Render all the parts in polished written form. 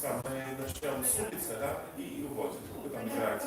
мы начнем с улицы, да, и вот, вы там играете.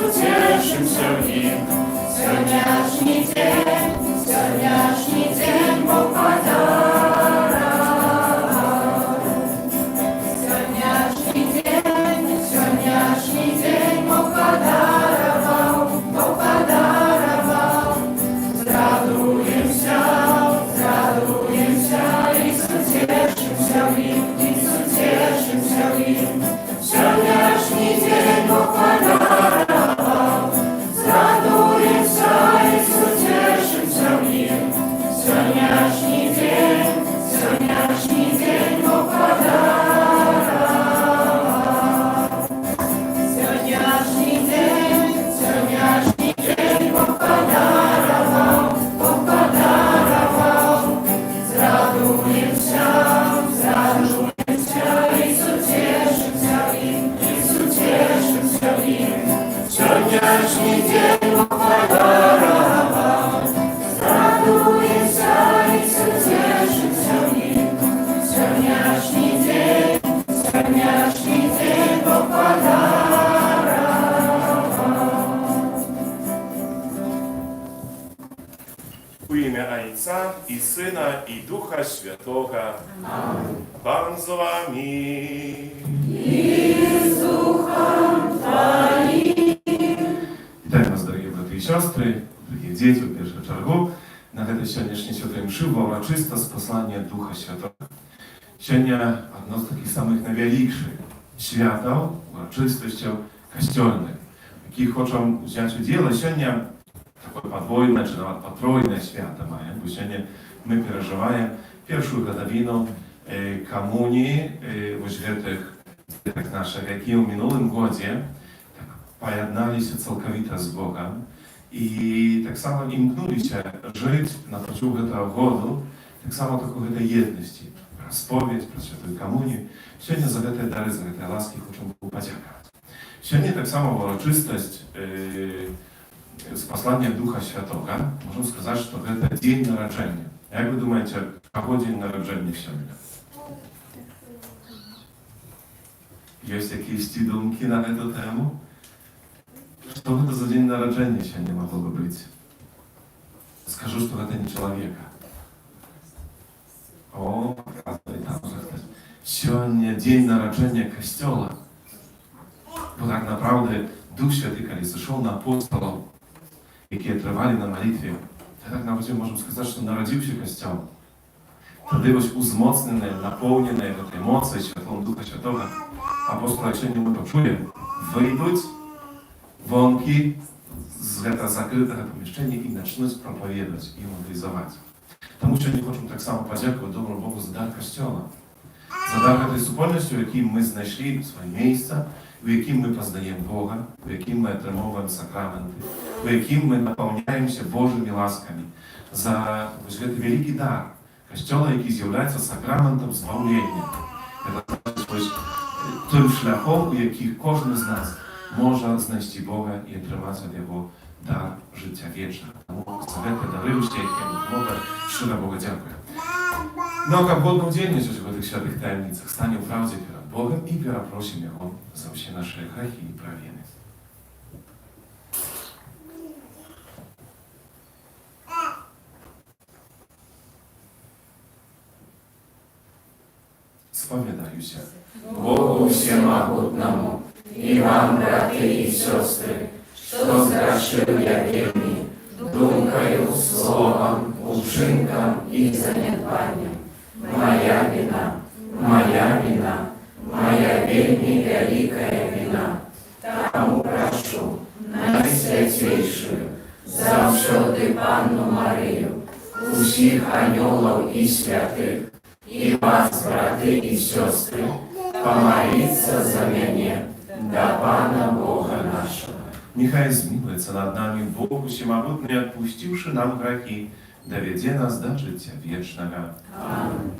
cieszymся nim. Soniaśny dzień Bóg podarował. Soniaśny dzień Bóg podarował. Zraduję się, Jezu cieszymся nim, Soniaśny dzień Bóg podarował. Zraduję się, Jezu cieszymся nim, Soniaśny dzień Bóg podarował. Soniaśny dzień Bóg podarował. Zraduję się, Jezu cieszymся nim, Soniaśny dzień Bóg podarował. Zraduję się, Jezu cieszymся nim, Soniaśny dzień Bóg podarował. W imię Ojca i Syna i Ducha Świętego. Amen. Pan z wami. Вітаю вас, дорогі брати і сестри, дорогі діти, в першу чергу, на этой сьогоднішній святої мши урочисто з послання Духа Святого. Сьогодні одно з таких самих найвеликших святів, урочистостей костельних, які хочемо взяти уділ. Сьогодні таке подвойне чи навіть потройне свято має, бо сьогодні ми переживаємо першу годовину комунії в святих наших, які у минулому році поєдналися цілковито з Богом і так само імкнулися жити на протягом цього року, так само такої єдності, про сповідь, про святу комунію. Сьогодні за ці дари, за ці ласки хочемо подякувати. Сьогодні так само урочистость з послання Духа Святого. Можу сказати, що це день народження. Як ви думаєте, кого день народження сьогодні? Есть якісь думки на эту тему? Что это за день народжения сегодня могло бы быть? Скажу, что это не человека. О, там уже сказать. Сегодня день народжения Костела. Бо так направду Дух Святый, коли сошел на апостолов, які тривали на молитві, так навіть можемо сказати, що народився Костел. Тоді ось узмоцнене, наповнене емоцією Святого Духа Святого, апостоли, якщо ми почуємо, вийдуть вонки з цього закритого поміщення і почнуть проповідати і евангелізувати. Тому що ми хочемо так само подякувати доброму Богу за дар Костела, за дар цієї супольності, в якій ми знайшли своє місце, в яким ми познаємо Бога, в яким ми отримуємо сакраменти, в яким ми наповняємося Божими ласками, за цей великий дар Костела, який з'являється сакраментом збавлення. Це тим шляхом, у яких кожен з нас може знайти Бога і отримати від Його дар життя вічного. Тому за це дари усіх, я много щиро Богу дякую. Ну а как Бог удельничать в этих святых таємницях, станем в правді перед Богом і перепросим Його за всі наші грехи і провини. Сповідаюся Богу всемогутному, и вам, братья и сестры, что сгрешил я вельми, думкою, словом, учинком и занедбанием. Моя вина, моя вельми великая вина. Тому прошу, найсвятейшую, завсёды Панну Марию, усіх анёлов и святых, и вас, браты и сестры, помолиться за меня, до Пана Бога нашего. Нехай змилується над нами Бог всемогутний, отпустивши нам грехи, доведе нас до життя вічного. Аминь.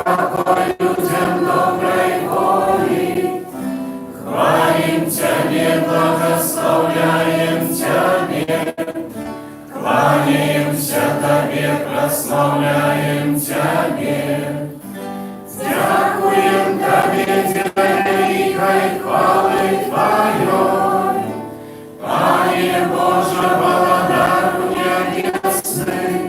какой людям доброй воли. Хвалим Тебе, благословляем Тебе, кланяемся Тебе, прославляем Тебе. Дякуем Тебе, Дева великой хвалы Твоей, Пане Боже, Володару небесный,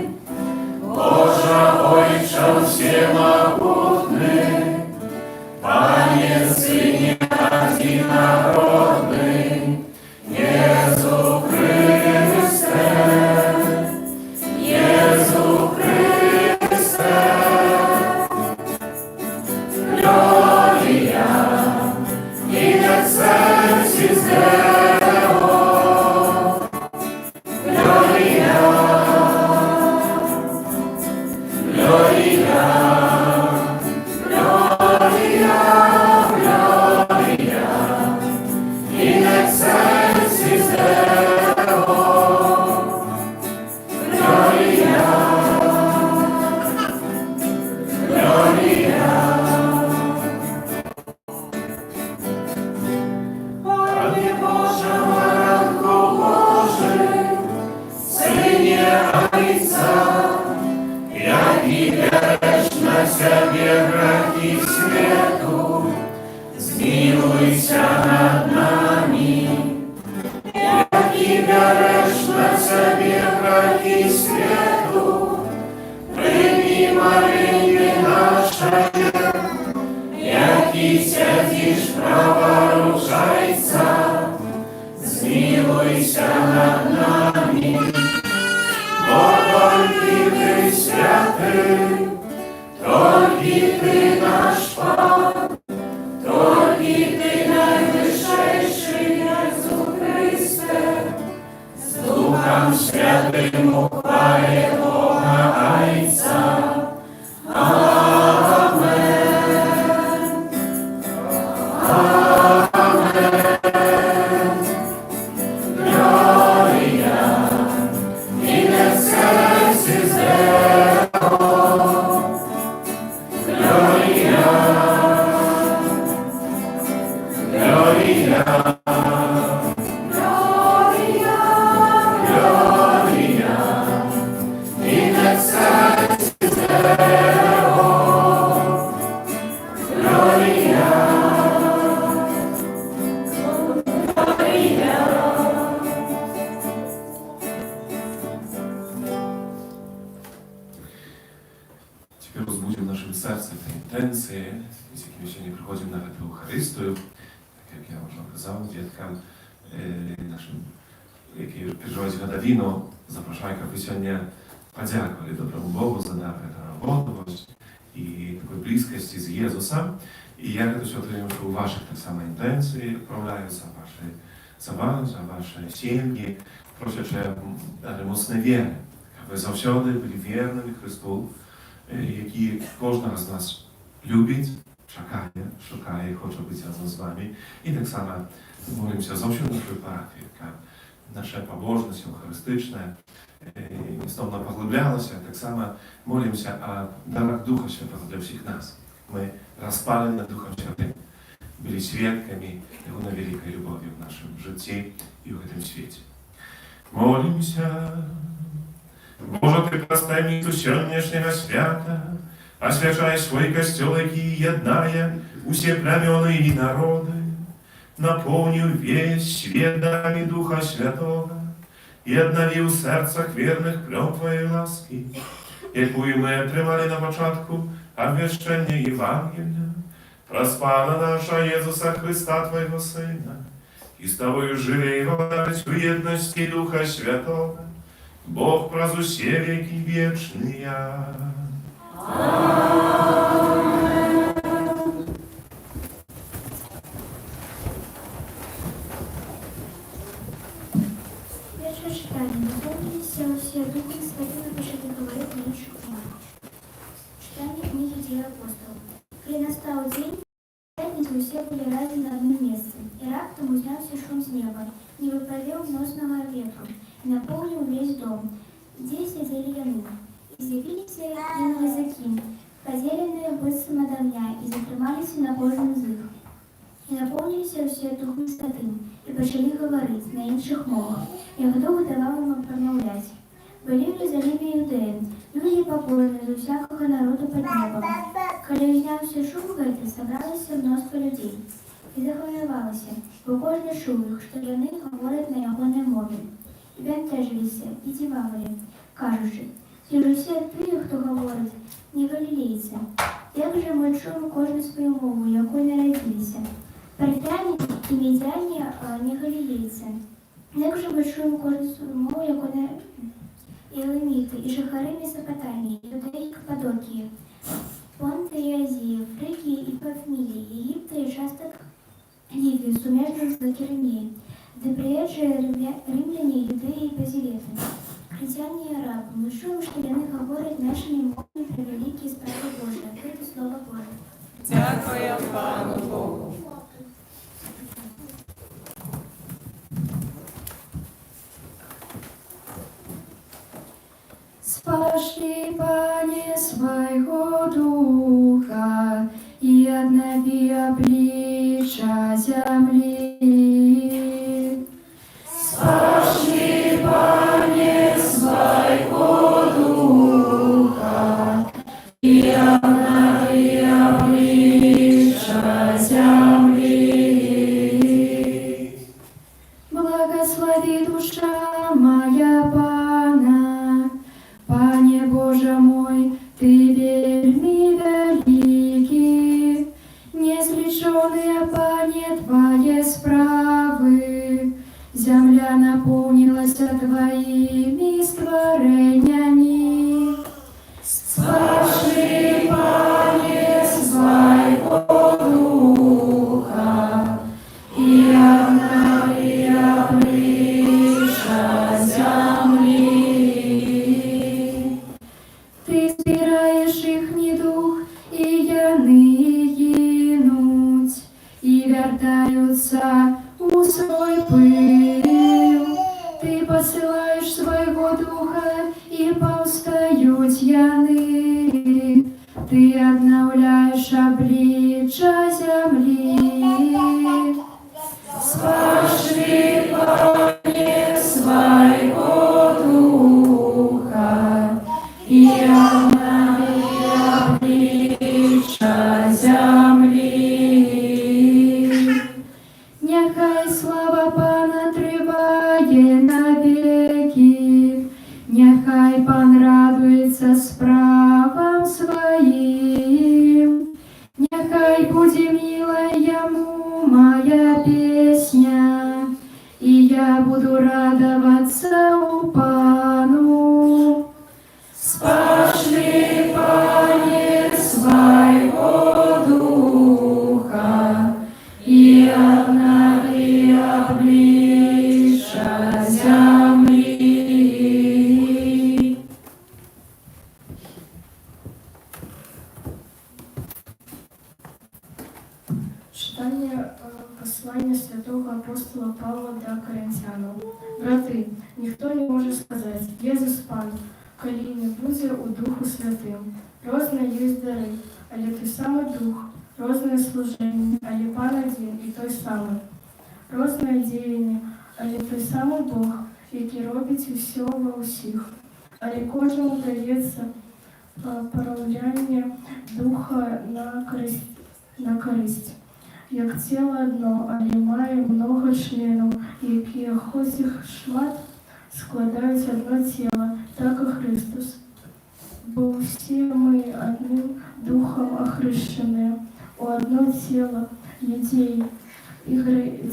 Боже, Отче всемогутный, Пане Сыне одинородный, Иисус Христе, Иисус Христе. Gloria in excelsis Deo, Gloria, Gloria, Gloria, Gloria in excelsis Deo, Gloria, Gloria. Panie Boże, Matko Boży, Synie Ojca, jaki bierzesz na siebie braki światu, zmiłuj się nad nami. Jaki bierzesz na siebie braki światu, przyjmij Maryję nasze. Jaki siedzisz prawa Różańca, zmiłuj się nad nami. Bo Tolki Ty święty, Tolki Ty nasz Pan, Tolki Ty najwyższy Jezu Chryste, z Duchem Świętym uchwale Boga Ojca. Теперь возбудим в нашем сердце те інтенції, з якими ще не приходимо навіть в Евхаристію, так як я вже казав діткам нашим, які переживають Гадавіно, запрошую, як ви сьогодні подякували доброму Богу за дар роботу і такої близькості з Єзусом. І я радуюсь, що у ваших так само інтенції відправляються за вас, за ваші сім'ї, просячи моцне віри, щоб ви завжди були вірними Христу, який кожного з нас любить, чекає, шукає, хоче бути разом з вами. І так само молимося за всю нашу парафію, яка наша побожність евхаристична істотно поглиблялася. Так само молимося о дарах Духа Святого для всіх нас. Ми розпалені Духом Святим, були свідками Його великої любові в нашому житті і в цьому світі. Молимося. Боже, Ти прости сьогоднішнього свята, освячай свой костел, який єднає усі племена і народи, наповнив весь світ дарами Духа Святого і обнови у серцях вірних плен Твоєї ласки, яку ми отримали на початку обвіщення Євангелія, проспала наша Єзуса Христа, Твоєго Сина, і з Тобою живе і владать у єдності Духа Святого, Бог праз усе веки вечные. Первое читание. Наполнились все Духом Святым, и пошли говорить меньше помочь. Читание книги Дел апостолов. При настал день, в пятницу все были разом на одном месте, и раптом узнялся шум с неба, не выправил носного ветру, и наполнил весь дом, где сидели яны. И явились им языки, Подзеленные быццам ад огня, и затрымаліся на кожным з іх. І наповніліся ўсе Духом Святым, і пачалі гаварыць на іншых мовах, і хто даваў ім прамаўляць. Былі в Єрусалимі юдеї, люди побожні з усякого народу під небом. Коли узнявся шум гэты, сабралося мноства людей. І захвилювалося, бо кожен чув їх, що яны говорять на ягонай мові. І бентежилися, і дивавали, кажучи, ці ж усі тыя, хто говорить, не галілейці. Як же ми чуємо кожну свою мову, якою народилися? Парфяне і медяне не галілейці. Як же ми чуємо кожну свою мову, якою і Елеміти, і Шахари Месопотамії, Юдеї і Каппадокії, Понта і Азії, Фригії і Памфілії, Єгипта і часток Лівії, суміжних з Киренією, де приїжджали римляні, юдеї і базилети, християни і араби. Ми чуємо, що вони говорять нашими мовами про великі справи Божі. Це Слово Боже. Дякую Пану Богу. Спошли, Пане, своего духа, и обнови обличья земли. Спошли, Пане, своего духа, и обнови обличья земли. Благослови душа моя Пана, Пане Боже мой, Ты вельми великий, неслеченные, Пане, Твои справы. Земля наполнилась Твоими створениями. Спошли, Пане, своего духа, и обнови обличья земли. Ты збираєш їхній дух, і яни гинуть, і вертаються у свой пил. Ти посилаєш свого духа, і повстають яни. Ти обновляєш обличчя землі. Спошли, Пане, своего духа, и обнови обличья земли. Нехай слава Пана триває навеки, нехай Пан радується справам своїм, нехай буде мила йому моя песня, і я буду радоваться у Пану. Спошли, Пане, своего духа, и обнови обличья земли. Читання послання святого апостола Павла до Коринтянам. Брати, ніхто не може сказати, Єсус Пан, коли не буде у Духу Святим. Розне є дари, але той самий Дух, розне служення, але Пан один і той самий. Розне діяння, але той самий Бог, який робить усе во усіх. Але кожному дається проявляння Духа на користь. Як тіло одно, але має много членів, які хоч їх шмат складають одно тіло, так і Христос. Бо всі ми одним Духом охрещені, у одно тіло, юдеї,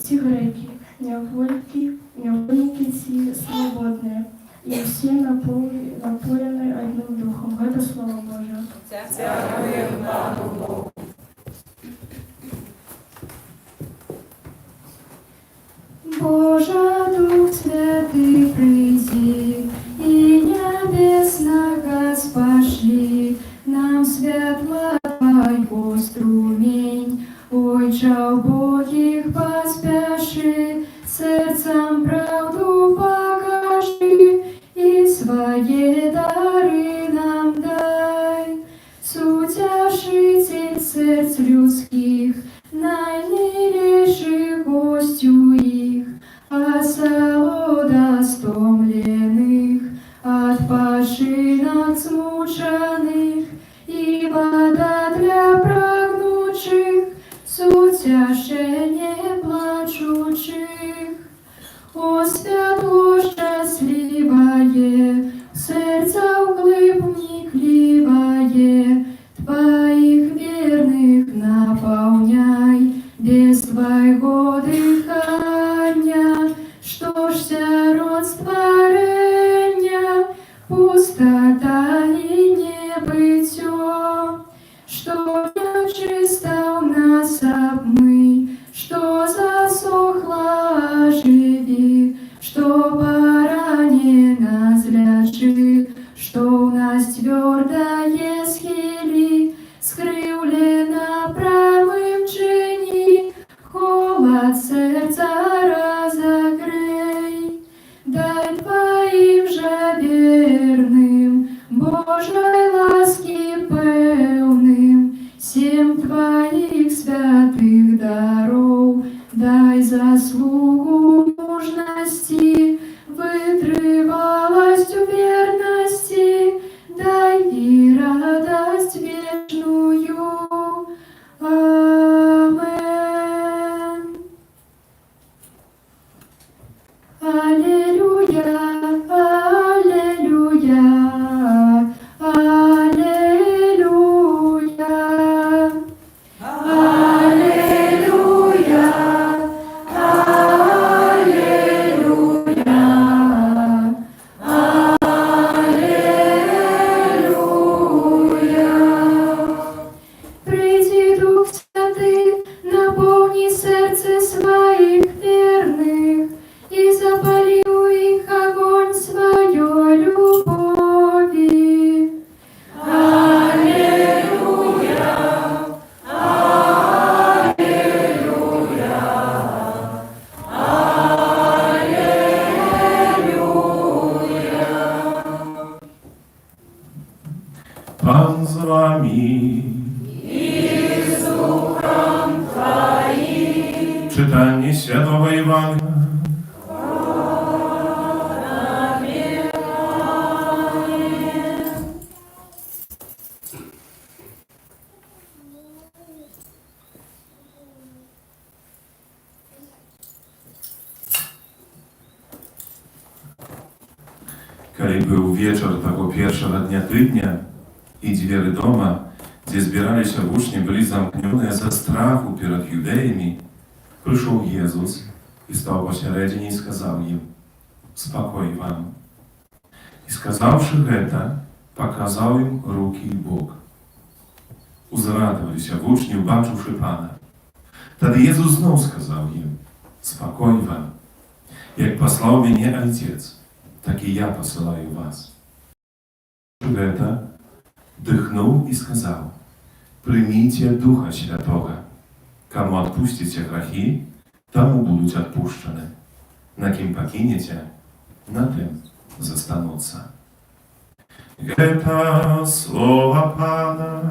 ті греки, невольники ті свободні, і всі наповнені одним Духом. Це Слово Боже. Дякую Пану Богу. Боже, Дух Святый, приди, и небесного спошли нам светло Твоего струмень. Ойче убогих поспеши, сердцам правду покажи, и свои дары нам дай. Судя стомленых, odpoczynek zmuczonych i woda dla pragnuчих, утешение плачучих. О святло счастливое, сердце вглыб вникливое, Твоих верных наполняй, без Твоего дыхания, что ж вся род створения, пустота и небытие, что нечисто у нас обмый, что засохло оживи, что поранено зляжи, что у нас твердое схили, скривлено правым чини, холод сердца разогрей. Дай Твоим же верным, Божьей ласки певным, всем Твоих святых даров, дай заслугу мужности, вытривалость верности, дай и радость вечную. Амен. Аллилуйя, аллилуйя, аллилуйя. Аллилуйя, аллилуйя. Приди, Дух Святый, наполни сердце своих верных и запали у их огонь своей любови. Pan z wami. Czytanie Świętego Ewangelia. Kiedy był wieczór tego pierwszego dnia tygodnia i drzwi doma, gdzie zbierali się uczniowie, byli zamknione ze strachu przed Judejami, przyszedł Jezus i stał pośredni i сказал im: Spokój wam. I сказавши это, показал им руки и бок. Узрадовали się uczniowie, ubачивши Pana. Wtedy Jezus znów сказал им: Spokój wam. Jak послал mnie Ojciec, tak i ja посылаю was. Это вдохнул и сказал: Примите Духа Святого. Кому отпустите грехи, тому будут отпущены. На кем покинете, на тем застанутся. Это слово Пана.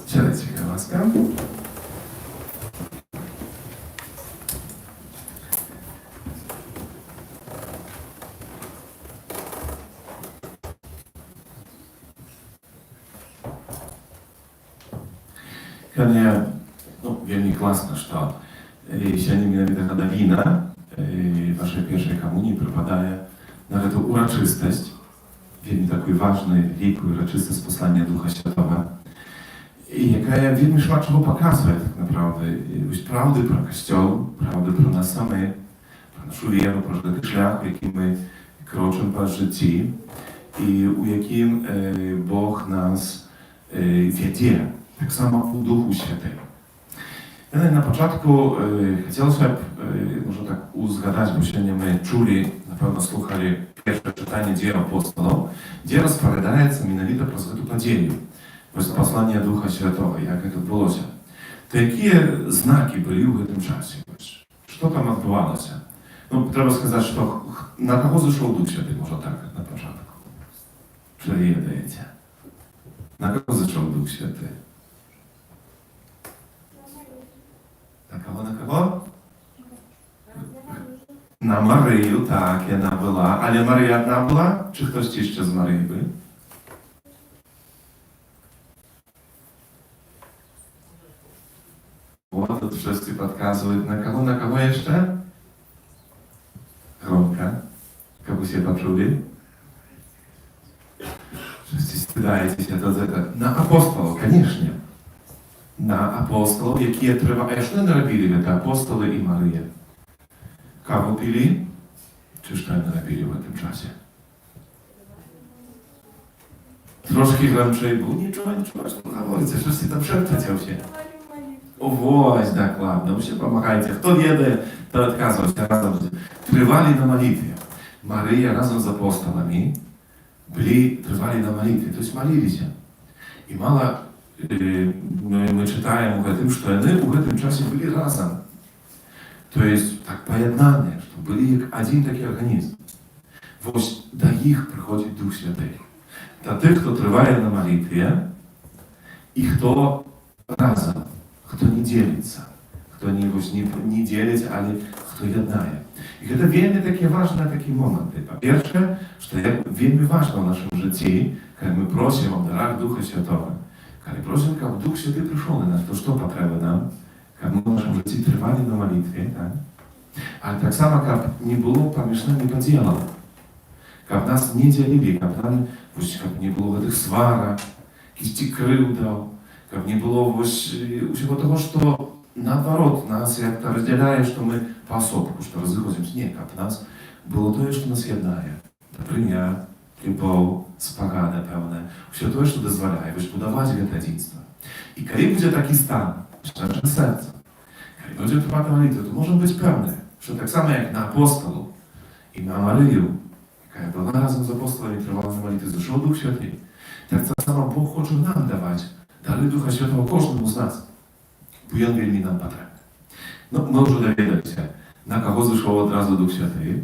Siadajcie, łaska. Конечно, вельми классно, что сегодня менавіта гадавіна waszej pierwszej komunii przypadaje na tę uroczystość, wельми такой ważny, wielką uroczystość posłania Ducha Świętego. I jaka wielmi szła czego pokazuje tak naprawdę. Prawdy pro Kościół, prawdy pro nas samych, pro naszą wierę, pro ten szlak, w jakim my kroczymy po życiu i u jakim Bóg nas wiedzie. Tak samo w Duchu Świętym. Ja na początku chciałbym może tak uzgadać, bo się my czuli, na pewno słuchali pierwsze czytanie Dzieł Apostolów, gdzie rozpowiadaється mianowito про Святу Подію. послання Духа Святого, як це відбулося. То які знаки були в цьому часі? Що там відбувалося? Ну, треба сказати, що на кого зайшов Дух Святий, може так, на початку? Чи відаєте? На кого зайшов Дух Святий? На кого, на кого? На Марію, так, вона була. Але Марія одна була? Чи хтось ще з Марії був? Вот, тут wszyscy podkazują. Na kogo jeszcze? Gronka. Kogo się poczuli? Wszyscy stydajecie się to na apostolów, koniecznie. Na apostolów, jakie trzeba. A co robili te apostoły i Maryja? Kawę pili? Czy co robili w tym czasie? Troszkę gromczej było, ничего, что говорится, wszyscy tam szeptacie się. Ось, докладно, ви ще помагаєте. Хто відає, то відказується разом. Тривали на молитві. Марія разом з апостолами тривали на молитві, тобто молилися. І мало ми читаємо в этом, що вони в этом часі були разом. Тобто так поєднані, що були як один такий організм. Ось до їх приходить Дух Святий. До тих, хто триває на молитві, і хто разом. Kto nie dzielić, kto nie dzielić, ale kto jednaje. I to wiemy takie ważne takie momenty. Po pierwsze, że wiemy ważne w naszym życiu, kiedy my prosimy o darach Ducha Świętego, kiedy prosimy, aby Duch Święty przyszedł na nas, to co potrzeba nam, kiedy my w naszym życiu trwali na modlitwie, tak? Ale tak samo, kiedy nie było pomieszczenia podziału, kiedy nas nie dzielili, kiedy nie było tych swarach, jakichś kryłdeł, как не было всего того, что наоборот нас как-то разделяет, что мы по-особому, что разыходимся. Нет, как нас было то, что нас еднает. Добрыня, любовь, спогада певная. Все то, что дозволяет будовать это единство. И когда будет такой стан, что наше сердце, когда будет трвати молитва, то может быть певне, что так само, как на апостолу и на Марию, когда была разом с апостолами трвала на молитве, зашел Дух Святый, так само Бог хочет нам давать дары Духа Святого кожному з нас, бо Він вельми нам потрібен. Ну, ми вже довідалися, на кого зайшов одразу Дух Святий.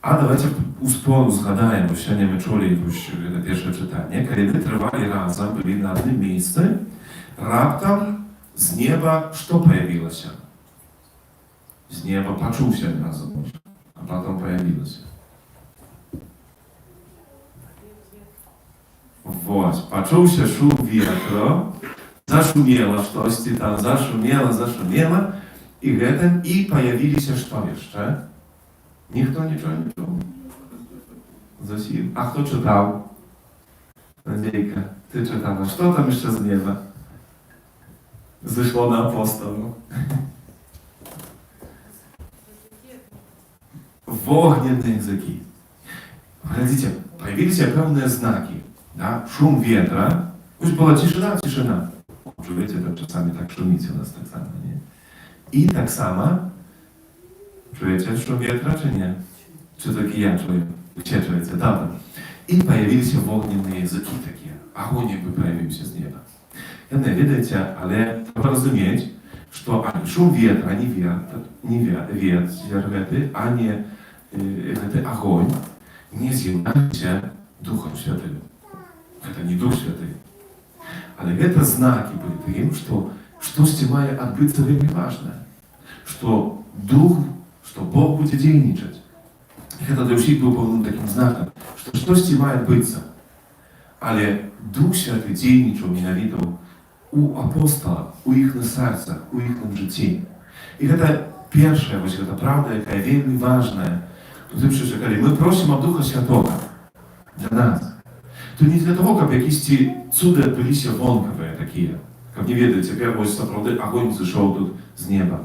А давайте успору згадаємо, сьогодні ми чули це перше читання, коли ми тривали разом, були на одному місці, раптом з неба що появилося? З неба почувся разом, а потім появилося. Вот, почувся шум ветра, зашумело что-то там, зашумело, и появились что еще? Никто ничего не чув. Зосим. А кто читал? Надейка, ты читала. Что там еще с неба? Зашло на апостолу. В огненные языки. Глядите, появились определенные знаки. Да? Шум ветра. Пусть была тишина. Чуете, это часами так шумите у нас так само, не? И так само, чуете шум ветра, чи не? Чи только я чую? Все чуете, да? И появились огненные языки такие. Огонь якби появился с неба. Я не видите, але треба разуметь, что шум ветра, не ветер, а не огонь, не з'являється Духом Святым. Это не Дух Святый. Але это знаки были тем, что с тем має отбыться вельми важно. Что Бог будет дейничать. И это для всех был полным таким знаком, что с тем має отбыться. Але Дух Святый дейничал менавіта у апостолов, у их сердцах, у их житті. И это первая это правда, яка вельми важная. Тому що коли ми просимо Духа Святого для нас, то не для того, как якісь цуди відбулися вонкові такі. Как не ведаете, первое, что правда, огонь зашел тут с неба.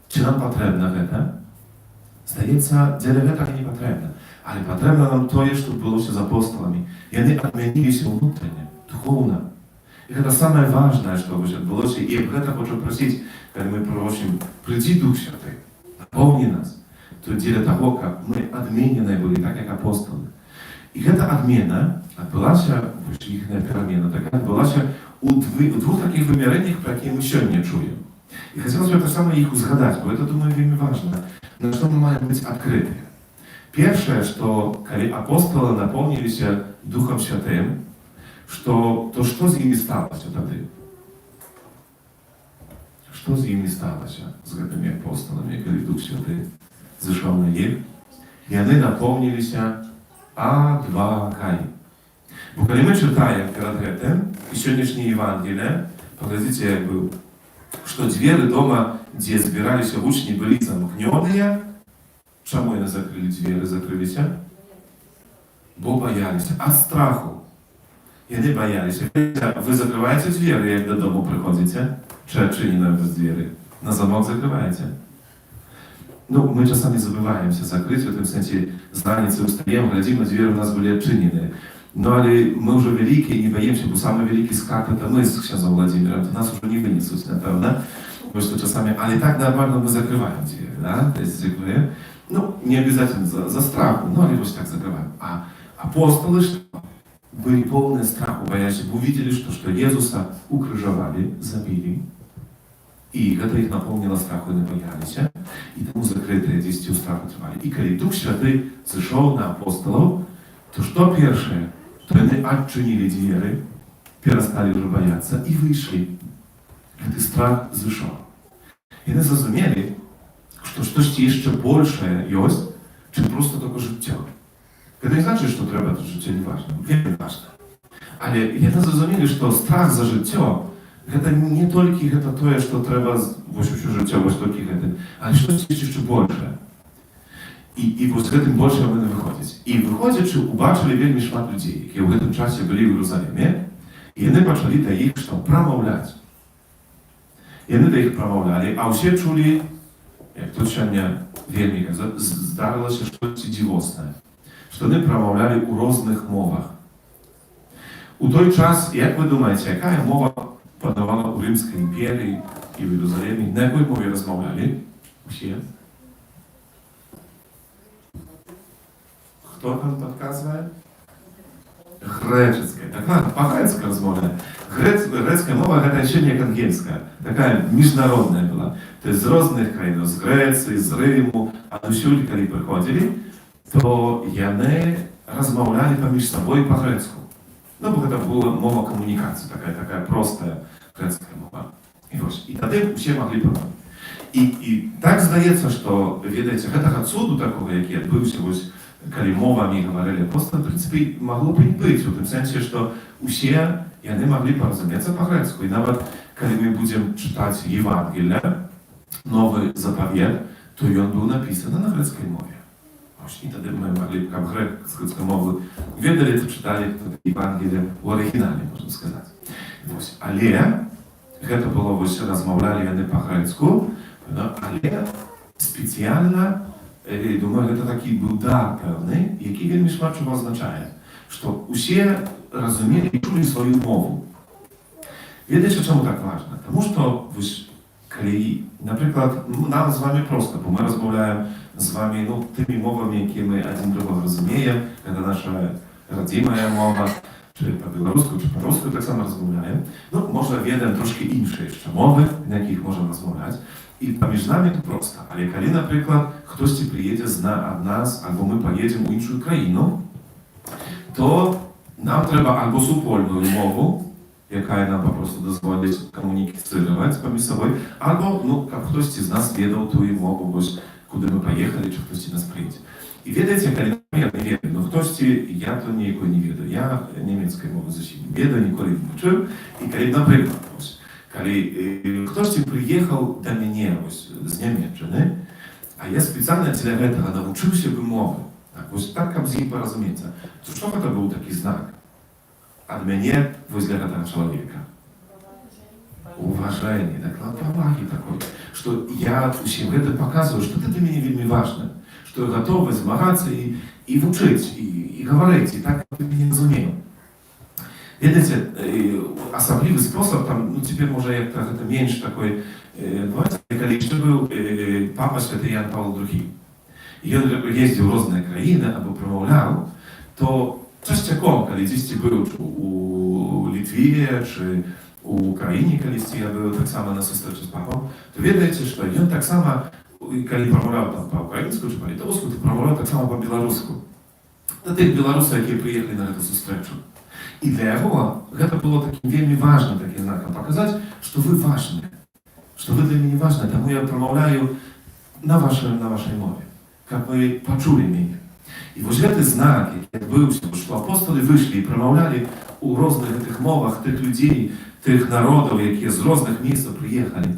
Чи нам потрібно це? Здається, для этого не потрібно. Але потрібно нам то, що було з апостолами. І вони відмінилися внутрішньо, духовно. И это самое важное, что відбулося. І об это хочу просить, когда мы просим, приди Дух Святый, наполни нас. То для того, как мы отменены были, так как апостолы. И эта отмена отбылась їхня переміна така відбулася у двох таких виміреннях, про які ми сьогодні чуємо. І хотілося б так само їх згадати, бо це, думаю, вельми важливо. На що ми маємо бути відкриті? Перше, що коли апостоли наповнилися Духом Святим, то що з ними сталося тоді? Що з ними сталося з цими апостолами, коли Дух Святий зійшов на їх? І вони наповнилися odwagой. Bo kiedy my czytamy перед и сегодняшнее Евангелие, поглядите, jak był, что двери дома, где собирались учни, были замкненные. Czemu one закрыли двери, закрылись? Bo боялись, от страху. И они боялись. Вы закрываете двери, когда до дома приходите? Czy nie nawet двери? На замок закрываете? Ну, мы czasami забываемся закрыть, в этом sensie зданицы устаем, глядим, на двери у нас были отчинены. No ale my już wielkie i nie boimy się, bo same wielkie skarby to my z księdzem Władimierem, to nas już nie wyniosą, prawda? Bo to czasami, ale tak normalnie my zakrywają drzwi, да? To jest zwykle, no nie обязательно za strachu, no ale właśnie tak zakrywają. A apostoły byli pełni strachu, боялись, bo widzieli, że Jezusa ukrzyżowali, zabili. I to ich napełniło strachu, nie boялись się. I temu zakryte 10 strachu trwali. I kiedy Duch Święty zeszł na apostolów, to что pierwsze? To oni odczynili двери, перестали już бояться i wyszli. Gdy strach zeszł. I oni zrozumieli, że coś jeszcze больше jest, czym просто tylko życie. To nie znaczy, że to trzeba to życie nieważne, wiele ważne. Ale oni zrozumieli, że strach za życie to nie tylko to, że trzeba właśnie życie, ale coś jeszcze больше. I z tym больше będą wychodzić. I wychodzić, czy ubaczyli wielmi szmat ludzi, którzy w tym czasie byli w Jerozolimie, i oni zaczęli do ich pромовлять. I oni do ich pромовляли, a wszyscy czuli, jak to się wielmi zdarzyło się coś dziwosne, że oni pромовляли u różnych mowach. U той czas, jak wy думаете, jaka mowa panowała u Rzymskiej imperii i w Jerozolimie? Na jakiej mowie rozmawiali? Wszyscy? Kto tam podkazuje? Greckie. Taka po-grecka rozmowia. Grecka mowa to silnie jak angielska. Taka międzynarodna była. To jest z różnych krajów, z Grecji, z Rzymu, a do siuli, kiedy przychodzili, to oni rozmawiali pomiędzy sobą po grecku. No bo to była mowa komunikacji, taka prosta grecka mowa. I wtedy się mogli prowadzić. I tak zdaje się, że wiecie, tego cudu takiego, jaki odbył się kiedy mowami говорили apostole, w принципie mogło być w tym sensie, że wszyscy i oni mogli porozumieć po grecku. I nawet kiedy my będziemy czytać Ewangelię, Nowy Zapowiedź, to i on był napisany na greckiej mowie. Właśnie wtedy my mogli, jak z greckiej mowy wiedzieli, to czytali Ewangelię w oryginale, można сказać. Ale to było, że rozmawiali oni po grecku, ale specjalnie думаю, это taki był dar pewny, jaki wielmi szmaczów oznacza, że wszyscy rozumieli i czuli swoją mowę. Wiecie, czemu tak ważne? Потому что, kiedy, na przykład, nam z wami prosto, bo my rozmawiamy z wami tymi mowami, jakie my jeden drugą rozumiemy, kiedy nasza rodzima mowa, czy po białorusku, czy po rusku tak samo rozmawiają. No, może wiedzą troszkę inne jeszcze mowy, na jakich możemy rozmawiać. I pomiędzy nami to prosto, ale kiedy na przykład ktoś przyjedzie od nas, albo my pojedziemy w inną krainę, to nam trzeba albo wspólną mowę, jaka nam po prostu pozwoli komunikować pomiędzy sobą, albo ktoś z nas wiedział tu mowę, bo kudy my pojechali, czy ktoś nas przyjedzie. I wiecie, kiedy ja nie wiem, ktoś ja to nikogo nie wiedział, ja niemieckiej mowy ze siebie nie wiedział, nikogo nie uczył, i kiedy na przykład kiedy ktoś przyjechał do mnie z Niemiecczyny, a ja specjalnie dla tego nauczył się mowy, tak z nim porozumieć, to co to był taki znak od mnie dla tego człowieka? Uważenie, tak powagi takiej, że ja się wtedy pokazuję, że to dla mnie wielmi ważne, że gotowy zmagać i uczyć, i mówić, i tak mnie rozumieją. Wiecie, osobliwy sposób, tam, теперь może jak trochę mniejszy taki, kiedy jeszcze był Papa Święty Jan Paweł II. I on jeździł w różne krainy, albo promował, to Частяком, калі дзесьці быў у Літве, чи у Украіне калісьці я быў таксама на сустрэчы з папам, то ведаеце, што ён таксама, калі прамаўляў там па-украінску чи па-літоўску, то прамаўляў таксама па-беларуску. Да тых беларусаў, якія прыехалі на гэту сустрэчу. І для яго гэта было такім вельмі важным такім знакам паказаць, што вы важныя, што вы для мяне важныя, таму я прамаўляю на вашай мове, каб вы пачулі мяне. І вось гэты знак, які адбыўся, што апостолы выйшлі і прамаўлялі ў розных гэтых мовах тых людзей, тых народаў, якія з розных месцаў прыехалі.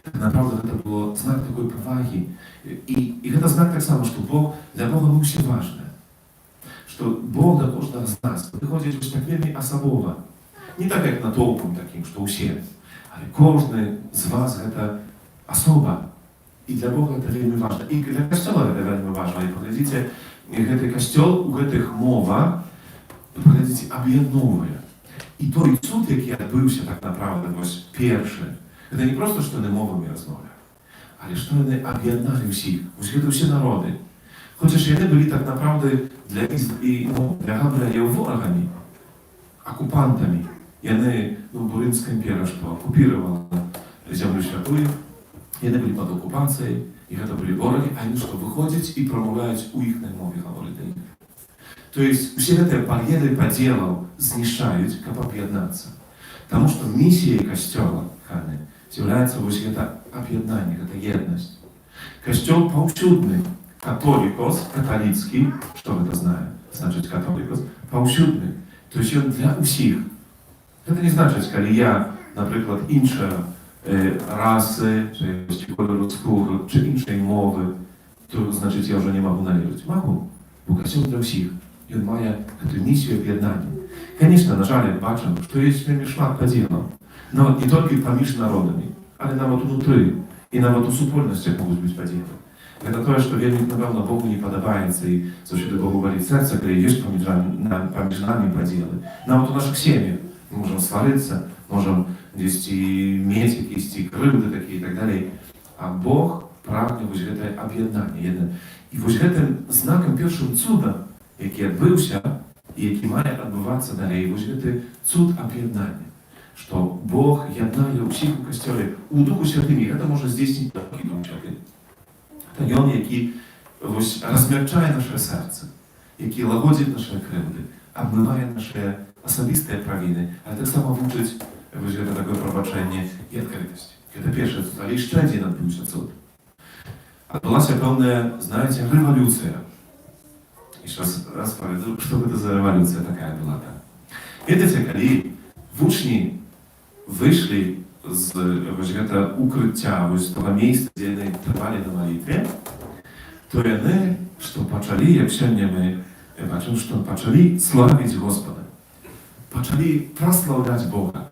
Так направда гэта было знак такой павагі. І гэта знак таксама, што для Бога мы ўсе важныя. Што Бог да кожнага з нас прыходзіць вось так вельмі асабова. Не так, як натоўпам такім, што ўсе, але кожны з вас гэта асоба. І для Бога гэта вельмі важна. І для Касцёла гэта вельмі важна. І паглядзіце, гэты касцёл у гэтых мовах, паглядзіце, аб'ядноўвае. І той цуд, які адбыўся так направда, вось першы, гэта не проста, што яны мовамі размаўлялі, але што яны аб'ядналі ўсіх, вось гэта ўсе народы. Хочаш, яны былі так направда для Габрыэля ворагамі, акупантамі. Яны, бо Рымская імперія, што акупіравала зямлю святую, яны былі пад акупацыяй, і гэта былі ворагі, а яны што выходзяць і прамаўляюць у іхнай мове гавораць да іх. То есть усе гэтыя бар'еры падзелаў знішчаюць, каб аб'яднацца. Таму што місіяй касцёла, каханы, з'яўляецца вось гэта аб'яднанне, гэта еднасць. Касцёл паўсюдны, католікос, каталіцкі, што гэта значыць католікос, паўсюдны. То есть ён для ўсіх. Гэта не значыць, калі я, напрыклад, іншая rasy, czy koloru skóry, czy innej mowy, to znaczy, ja już nie mogę należeć. Mogę, bo Kościół dla wszystkich. I on ma tę misję objednania. Конечно, na żal, jak baczę, że jest mi szmat podzielą. No, nie tylko pomiędzy narodami, ale nawet внутри. I nawet u wspólnościach mogą być podzielone. Это то, что верник, напевно, Богу не подобается, и за что Богу болит сердце, когда есть поміж нами поделы. Нам вот у наших семьях мы можем свариться, можем здесь и иметь какие-то кривды такие и так далее. А Бог прагне вось гэтае аб'яднанне. І вось гэтым знакам першым цуда, які адбыўся, і які мае адбывацца далей, вось гэты цуд аб'яднання. Што Бог яднае ўсіх у касцёле, у Духу Святым, і гэта можа здзейсніць толькі Дух Святы. Гэта ён, які размягчае наше сэрца, які лагодзіць нашы крыўды, абмывае нашы асабістыя правіны, але таксама вучыць вось гэта такое прабачэнне і адкрытасць. Гэта першы цуд, але яшчэ адзін адбыўся цуд. Адбылася пэўная, знаеце, рэвалюцыя. Еще раз паведу, што гэта за рэвалюцыя такая была там. Ведаеце, калі вучні выйшлі з вось гэта укрыцця, вось того месца, дзе яны трывалі на малітве, то яны, што пачалі, як сёння мы бачым, што пачалі славіць Господа. Пачалі праслаўляць Бога.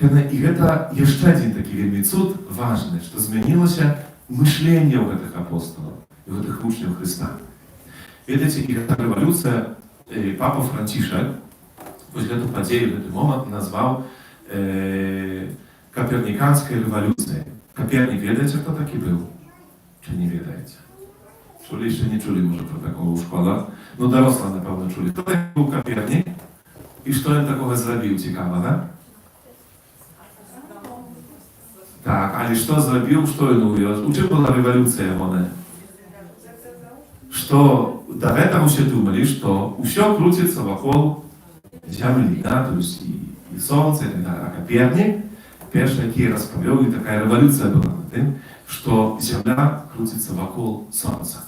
І гэта яшчэ адзін такі вельмі цуд важны, што змянілася мышленне ў гэтых апостолаў, у гэтых вучняў Хрыста. Ведаеце, і гэта рэвалюцыя, папа Францішак вось гэту падзею, гэты момант назваў каперніканскай рэвалюцыяй. Капернік, ведаеце, хто такі быў? Чи не ведаеце? Чулі, ще не чулі, може, про такого ў школах. Ну, даросла, напевно, чулі. Хто такі був Капернік? І що він такого зробив, цікаво, да? Так, але що зробив, що він увів? У чим була революція, вони? Что до этого все думали, что все крутится вокруг Земли, да, то есть и Солнце, и так далее. А Коперник, первый, який расповел, и такая революция была над тем, что Земля крутится вокруг Солнца.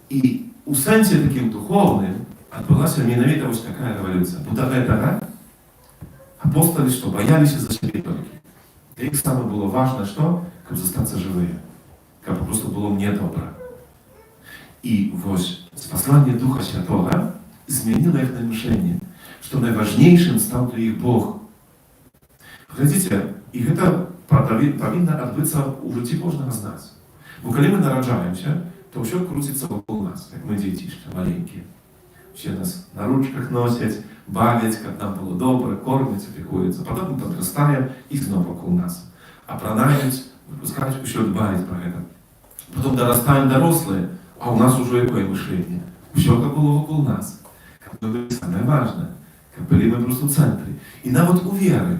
И у сенсе таким духовным отбылась менавіта вот такая революция. Бо до этого апостолы, что боялись за себя только. Для них самое было важно, что? Как застаться живые. Как просто было мне добро. И вось послание Духа Святого изменило их мышление, что наиважнейшим стал для их Бог. Глядите, и это повинно отбыться у житті кожного з нас. Бо коли мы нараджаемся, то все крутится вокруг нас, как мы детишки маленькие. Все нас на ручках носят, бавят, как нам было добро, кормят, опекуются. Потом мы подрастаем, и снова вокруг нас. А про навіть, выпускать еще дбать про это. Потом дорастаем дорослые, а у нас уже какое мышление? Усё, каб было вакол нас. Каб мы былі самае важнае. Каб былі мы проста ў цэнтры. І нават у веры.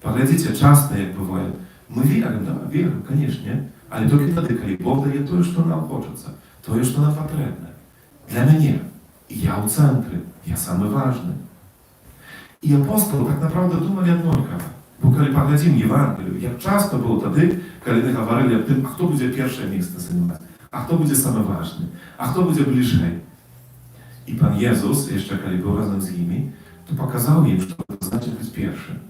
Паглядзіце, часта, як бывае, мы верым, да, верым, канешне, але толькі тады, калі Бог дае тое, што нам хочацца, тое, што нам патрэбна. Для мяне. Я ў цэнтры, я самы важны. І апостолы так направда думалі аднолькава. Бо калі паглядзім Евангелію, як часта было тады, калі яны гаварылі аб тым, а хто будзе першае месца занімаць, а хто будзе самы важны, а хто будзе бліжэй. І Пан Езус, яшчэ калі быў разам з імі, то паказаў ім, што гэта значыць быць першым.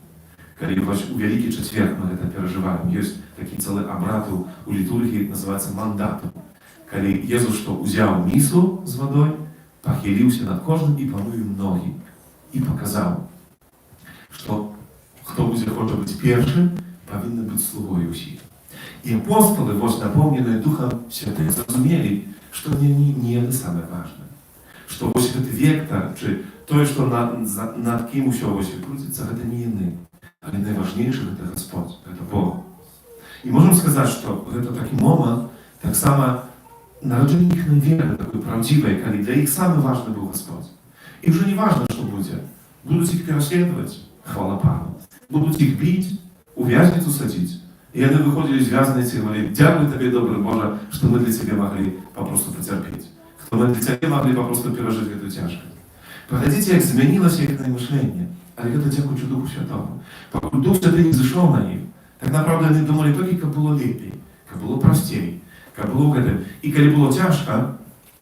Калі у Вялікі Чацвер мы гэта перажываем, ёсць такі цэлы абрад у літургіі, называецца мандатам. Калі Езус што ўзяў місу з вадой, пахіліўся над кожным і памыў ногі. І паказаў, што хто будзе хоча быць першым, павінны быць слугой усіх. І апостолы, вось напомненыя Духам Святым, зразумелі, што не яны самае важнае. Што вось гэты вектар, чи тое, што над кім усё вось крутіцца, гэта не яны. Але найважнейшы гэта Гасподзь, гэта Бог. І можам сказаць, што гэта такі момант, таксама нараджэнне іхняй веры, такой правдзівай, калі для іх самы важны быў Гасподзь. І ўжо не важна, што будзе. Будуць іх пераследаваць, хвала Пану. Будуць іх біць, у вязніцу садзіць. І яны выходзілі звязаныя і говорили: «Дякую табе, добры Божа, што мы для цябе маглі папросту пацярпець. Што мы для цябе маглі папросту перажыць гэту цяжкасць». Паглядзіце, як змянілася іхняе мышленне. Але гэта дзякуючы Духу Святому. Пакуль Дух Святы не зышоў на іх, так направда яны думалі толькі, каб было лепей, каб было прасцей, каб было гэтым. І калі было цяжка,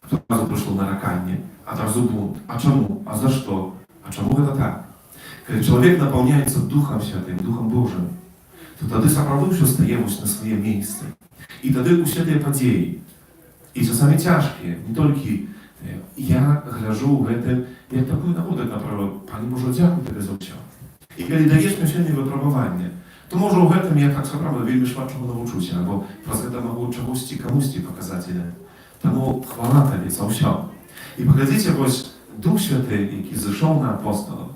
то адразу прыйшло нараканне, адразу бунт. А чаму? А за што? А чаму гэта так? Калі чалавек напаўняецца Духам Святым, Духам Божым, то тады сапраўды ўсё стае вось на свае месцы. І тады ўсе тыя падзеі, і часамі цяжкія, не толькі я гляджу ў гэтым, як такую нагоду, напрыклад: «Пане Божа, дзякуй табе за ўсё». І калі даеш мне сёння выпрабаванне, то можа ў гэтым я так сапраўда вельмі шмат чаго навучуся, або праз гэта магу чагосьці камусьці паказаць. Таму хвала табе за ўсё. І паглядзіце, вось Дух Святы, які зышоў на апостолаў,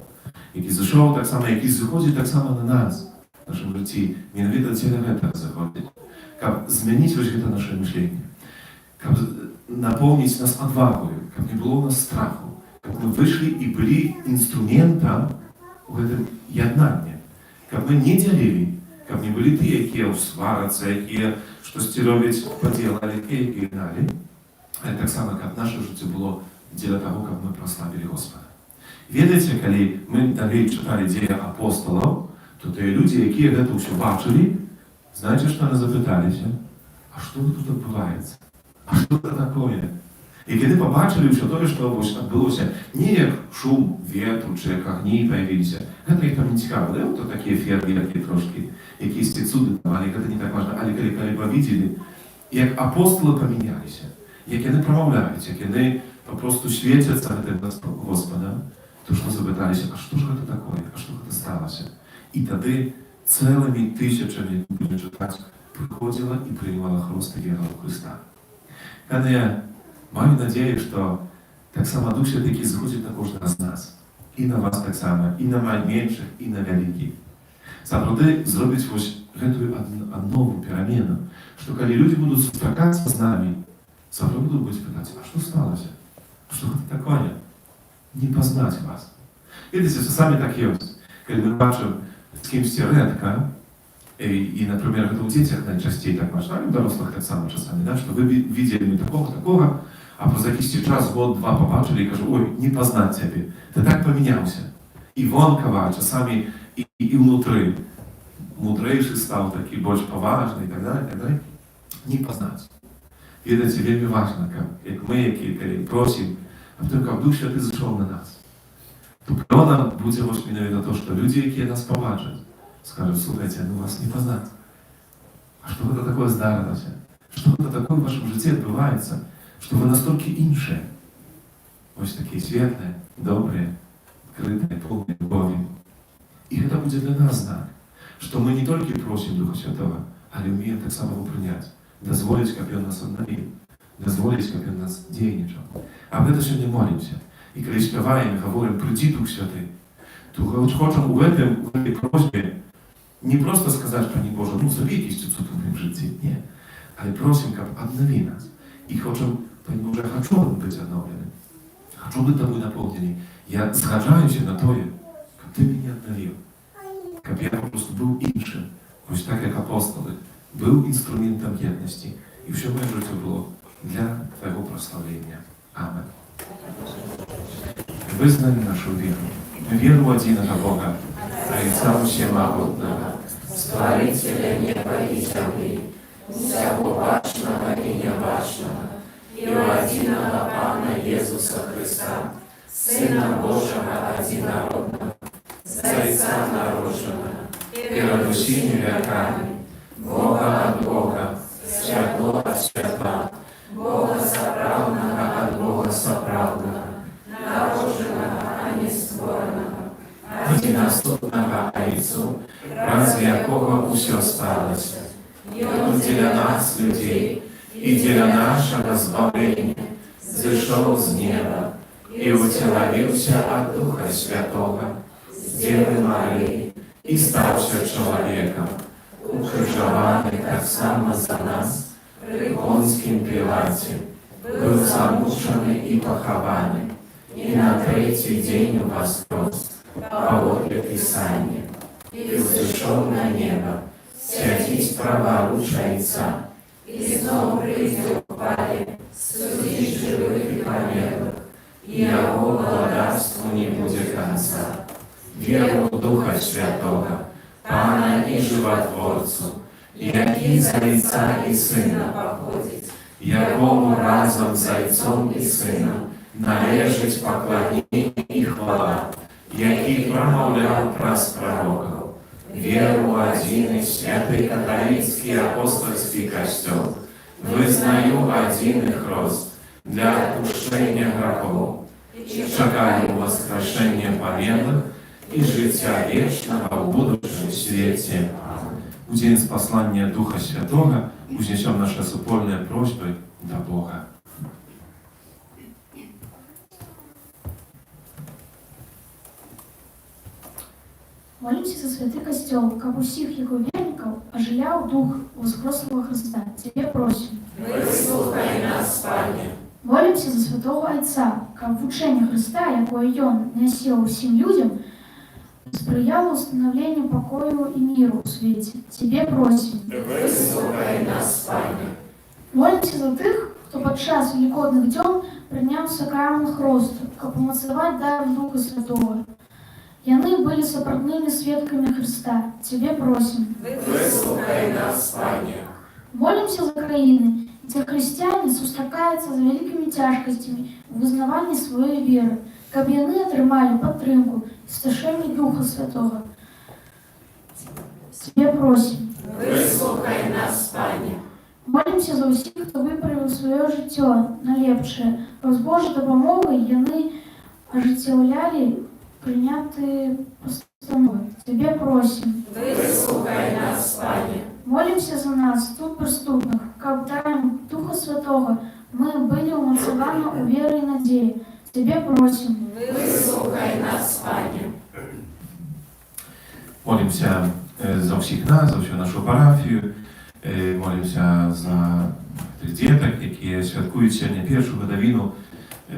які зышоў таксама, які зыходзіць таксама на нас, в нашым жыцці, менавіта дзеля гэтага заходзіць, каб змяніць вось гэта наше мышленне, каб напоўніць нас адвагою, каб не было ў нас страху, каб мы выйшлі і былі інструментам у гэтым яднанні, каб мы не дзялілі, каб не былі тыя, якія сварацца, якія штосьці робяць падзел, але тыя, якія гналі, але таксама, каб наша жыццё было дзеля таго, каб мы праславілі Господа. Ведаеце, калі мы далей чыталі дзеі апостолаў, то тыя людзі, якія гэта ўсё бачылі, знаеце, што яны запыталіся: «А што тут адбываецца? А што гэта такое?» І калі пабачылі ўсё тое, што адбылося, не як шум ветру, чи як агні паявіліся, гэта іх там не цікава, да? То такія фейерверкі трошкі, якісь цуды, але гэта не так важна. Але калі павідзелі, як апостолы памяняліся, як яны прамаўляюць, як яны папросту свецяцца гэтым Господам, то што запыталіся: «А што ж гэта такое? А што гэта сталася?» І тады цэлымі тысячамі, будем чытаць, прыходзіла і прынимала хрост і вера ў Хрыста. Калі я маю надзею, што таксама Дух Святы, які зыходзіць на кожнага з нас, і на вас таксама, і на меншых, і на вялікіх, сапраўды зробіць вось гэтую новую перамену, што калі людзі будуць сустракацца з намі, сапраўды будуць пытаць: «А што сталася? Што гэта такое?» Не пазнаць вас. Ведаеце, часамі так ёсць. Калі мы бачым з кімсьці рэдка, і, например, гэта ў дзецях найчасцей так важна, і ў дарослых таксама часамі, да, што вы видзелі мы такога, а праз якісьці час, год-два пабачылі і кажу: «Ой, не пазнаць цябе, ты так памяняўся». І вонкава, часамі і ўнутры. Мудрэйшы стаў такі, больш паважны і так далее. Не пазнаць. Ведаеце, вельмі важна, як мы, калі просім аб тым, каб Дух Святы зышоў на нас, то плёнам будзе вось менавіта то, што людзі, якія нас пабачаць, скажуць: «Слухайце, ну вас не пазнаць. А што гэта такое здарылася? Што гэта такое ў вашым жыцці адбываецца, што вы настолькі іншыя?» Вось такія светлыя, добрыя, крытыя, поўныя любові. І гэта будзе для нас знак, што мы не толькі просім Духа Святого, але ўмеем таксама его прыняць, дазволіць, каб ён нас аднавіў, дазволіць, каб ён нас дзейнічаў. А гэта сёння молімся. І калі спяваем і гаворым: «Прыйдзі, Дух Святы», то хочам у гэтай просьбе не проста сказаць: «Пане Божа, ну зрабі якісьці цуд у маім жыцці». Не. Але просім, каб аднаві нас. І хочам: «Пане Божа, я хачу быць адноўленым. хочу бути тобою наповнений. Я згаджаюся на тое, каб ти мене обновив. Каб я просто був іншим. Ось так, як апостоли. Був інструментом єдності. І все моє життя було для Твоего прославления. Амен. Вызнай нашу веру. Веру в единого Бога, Отца Всемогутного, Створителя неба и земли, всего важного и неважного, и у единого Пана Иисуса Христа, Сына Божьего одинородного, Зайца нароженного, перед усими веками, Бога от Бога, Святого от Святого, Бога соправного от Бога соправного, нароженного, а не створенного, единосутного Отцу, разве якого все сталося. И Он для нас, людей, и для нашего избавления, зашел с неба и утеловился от Духа Святого, с Девы Марии, и стався человеком, укрыжованный так само за нас, при Понтским Пилате, был замученный и похованный, и на третий день воскрес, по воле Писания, и взошел на небо, святить праворучия Отца, и снова придет в паре, судить живых и померлых, и Его благодарству не будет конца. Веру в Духа Святого, Пана и Животворцу, який за Отца и Сына походит, якому разом з Отцом і Сином належить поклоніння і хвала, який промовляв праз пророків, віру в один святий католицький апостольський костел, визнаю один хрост для отпущення грехов, чекаю воскрешення померлих и життя вечного в будущем свете. В день спаслания Духа Святого вознесем наши супольные просьбы до Бога. Молимся за святый костел, как у всех его верников, оживлял дух воскресного Христа. Тебе просим. выслухай нас, Пане. Молимся за святого Отца, как в учении Христа, якое он носил всем людям, сприяло установлению покою и миру в свете. Тебе просим. Выслухай нас, Пане. Молимся за тых, кто под час великодных дён принял сакрамент хросту, как помацевать дар Духа Святого. Яны были сопрудными сведками Христа. Тебе просим. Выслухай нас, Пане. Молимся за краины, где христиане сустракаюцца з великими тяжкостями в вызнавании своей веры, каб яны атрымалі падтрымку і сташэнне Духа Святого. Тебе просим. Выслухай нас, Пане. Молимся за ўсіх, хто выправіў сваё жыццё на лепшае. З Божай дапамогай яны ажыццяўлялі прынятыя пастановы. Тебе просим. Выслухай нас, Пане. Молимся за нас, тут преступных, каб даром Духа Святого мы были умацаваны у веры и надеи. Тебе просим. Выслухай нас, Пане. Молимся за всіх нас, за всю нашу парафію. Молимся за тих діток, які святкують сьогодні першу годовину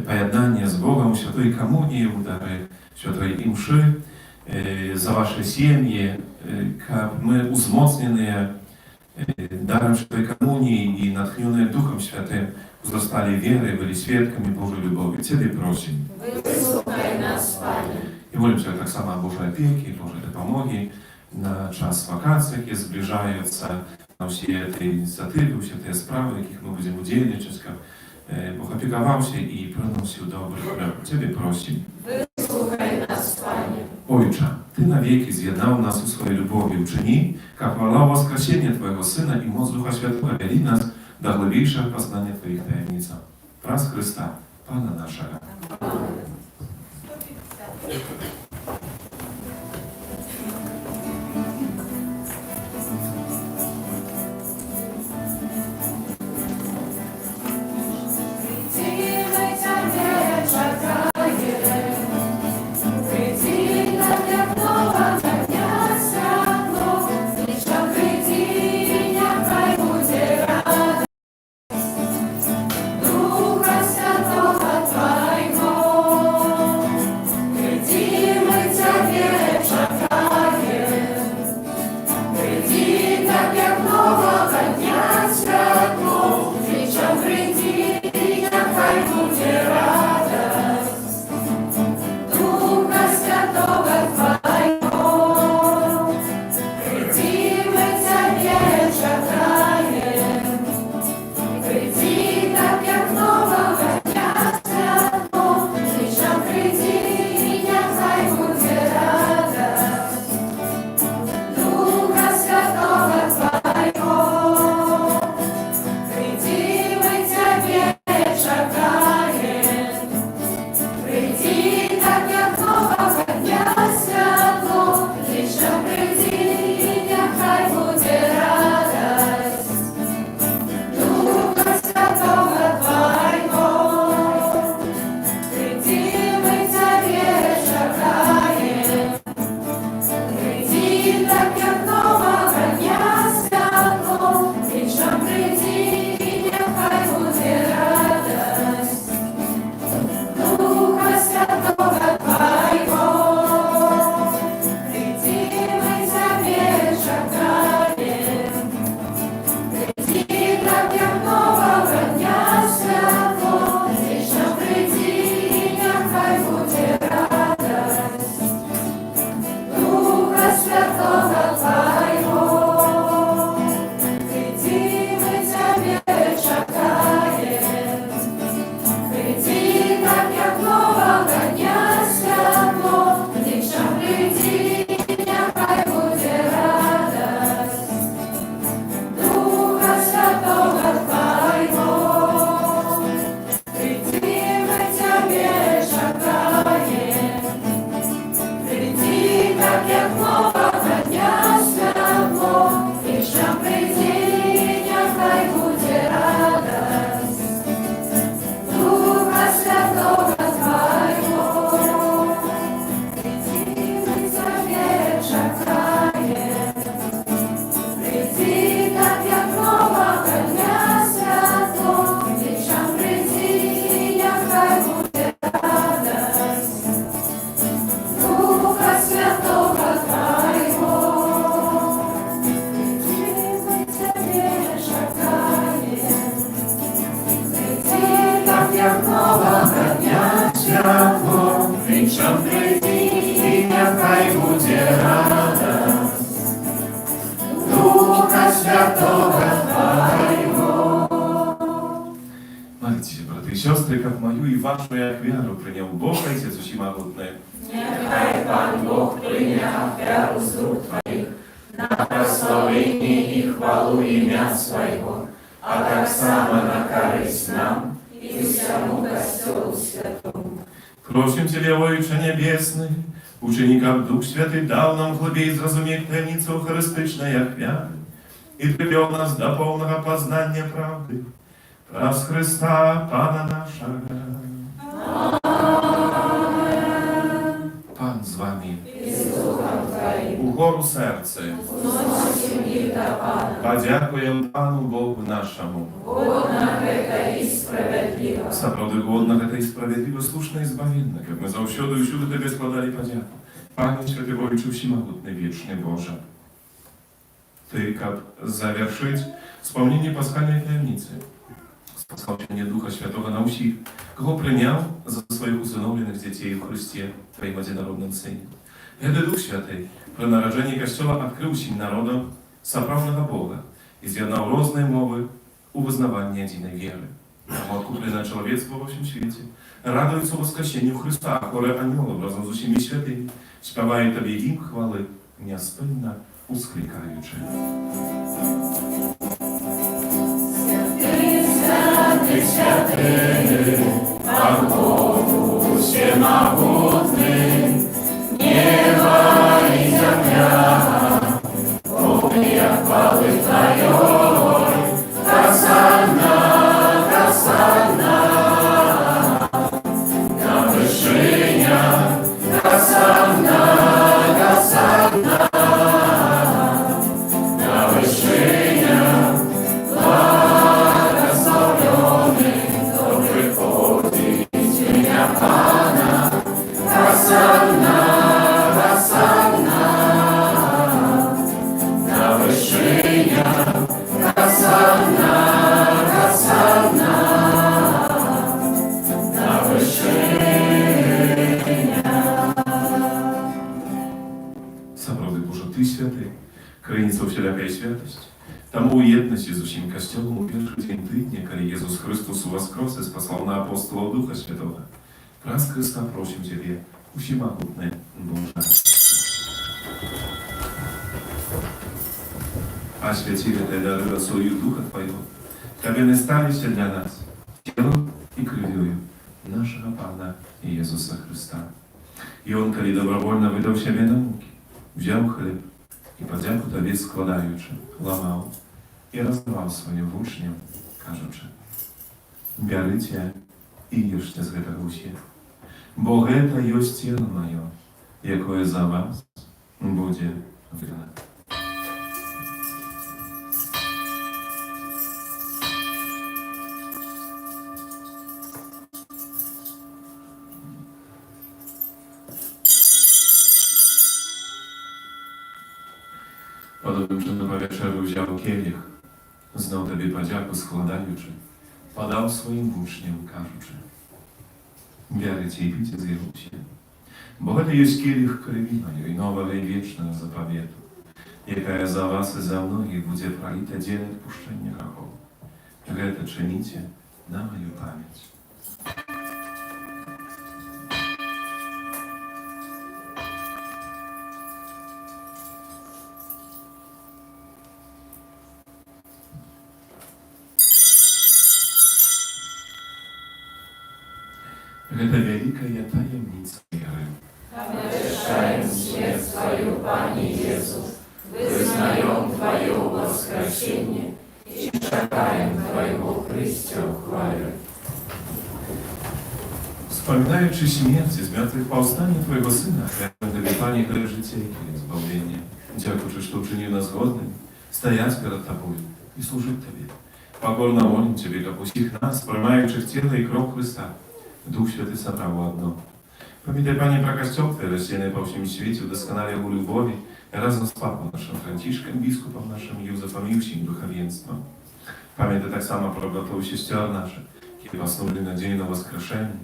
поєднання з Богом у Святої Комунії, у дарі Святої Імши, за ваші сім'ї, каб ми узмоцнені даром Святой Комунии и натхненные Духом Святым возрастали верой, были свидками Божьей любви. Тебе просим. Выслухай нас, Пане. И молимся так само о Божьей опеке, Божьей допомоги на час вакаций, які зближаються, на всі ці ініціативи, всі ті справи, в яких ми будемо удільничати. Бог опікувався і приносив добрий хліб. Тебе просим. Выслухай нас, Пане. Ojcze, Ty na wieki zjednał nas u swojej любові uczyni, jak chwała воскресения Twojego Syna i moc Ducha Świętego wieli nas do głębszego poznania Twoich tajemnic. Przez Chrysta, Pana naszego. Духа Святого Твоего, так як нового дня свято, вічно прийти, і нехай буде радость. Духа Святого Твоего, прийди, ми тебе чекаєм. Прийди, так як нового дня свято, вічно прийди, і нехай буде радость. Духа Святого Твоего, прийди, ми тебе чекаєм. Прийди, так як нового дня свято, вічно прийди, і нехай буде радость. Духа Святого Твоего, прийди, ми тебе чекаєм. Прийди, так як нового дня свято, вічно прийди, і нехай буде радость. Духа Святого Твоего, прийди, ми тебе чекаєм. Прийди, так як нового дня свято, вічно прийди, і нехай буде радость. Духа Святого Твоего, прийди, ми тебе чекаєм. Прийди, так як нового дня свято, вічно прийди, і нехай буде радость. Духа Святого Твоего. Молитесь, браты и сестры, как мою и вашу я веру принял Бог, Отец Всемогутный. Нехай Пан Бог прийняв віру з рук Твоїх на прославлення і хвалу ім'я Свого, а так само на користь нам і всьому Костьолу Святому. Просим Тебя, Отче Небесный, ученикам Дух Святый дал нам глубей зразуметь таємницю харистичної віри і привел нас до повного познання правди. Праз Христа, Пана нашого. Пан з вами. І з Духом Твоїм Угору серце. вносим їх до Пана. Подякуємо Пану Богу нашому. Годно гэта і справедливо. Сапраўды годна гэта і справядліва, слушна і збаведна, каб мы заўсёды і ўсюды Табе складалі падзяку. Пане Святы Войчу Всемагутны, вечны Божа. Ты, каб завершыць спаўненне пасхальнай таямніцы, спаслаўчэнне Духа Святого на ўсіх, каго прыняў за сваіх усыноўленых дзяцей у Хрысце, Тваім адзінародным Сыне. Гэты Дух Святы пры нараджэнні Касцёла адкрыў усім народам сапраўднага Бога і з'яднаў розныя мовы у вызнаванні адзінай веры. Таму адкупленае чалавецтва ва ўсім свеце радуецца воскресенню Хрыста, а хоры анёлаў разам з усімі святымі спявае Табе ім хвалы, няспынна усклікаючы. Святый, святый, Пан Богу всемогутный, небо и земля, полные хвалы Твоей. Хосанна, хосанна, на вышинях, хосанна, хосанна, на вышинях, благословенный, кто приходит в имя Пана. Хосанна, хосанна, на вышинях, хосанна, хосанна, на вышинях. Сапраўды, Божа, Ты святы, крыніца ўсялякай святасці. Таму ў єднасці з усім касцёлам у першы дзень тыдня, калі Езус Христос уваскрос і спаслаў на апостолаў Духа Святого, праз Христа просім Цябе, Всемогутны Божа. Освяти гэтыя дары росою Духа Твайго, каб яны сталіся для нас целом і крывёю нашага Пана Езуса Христа. І Он, калі добровольно выдаў сябе на мукі, взяў хлеб і падзяку Табе складаючы, ламаў і раздаваў сваім вучням, кажучы: «Бярыце і ешце з гэтага ўсе, бо гэта ёсць цела маё, якое за вас будзе вылана». Podobnym po wieczeru wziął kielich, znał Tobie podziaku składaючи, podał swoim uczniom, кажучи: Вярите и пейте, зверуйте. Бо это есть келих крови моей, нового и вечного заповеду, якая за вас и за многих будет пролита день отпущения грехов. Это чините на мою память. Это великая таємниця віри. Совершаем смерть Твою, Пане Иисус, вызнаем Твое воскресение и шагаем Твоего Христа хвалю. Wspominaючи śmierć i zmartwychwstanie Twojego Syna, pragnę Tobie, Panie, chleb życia i zbawienie. Dziękuję, że uczynił nas godnym, stajać przed Tobą i służyć Tobie. Покорно молим Тебе, как усих нас, промающих тело и кровь Христа, Дух Święty собрал одно. Pamiętaj, Panie, про Kościół Twój, rozsiany po всем świecie, udoskonale u любови, razem z Papą naszym Franciszkiem, biskupem naszym Józefem i усім duchowieństwem. Pamiętaj tak samo про братов и сестер наших, які поснули надію на воскрешення,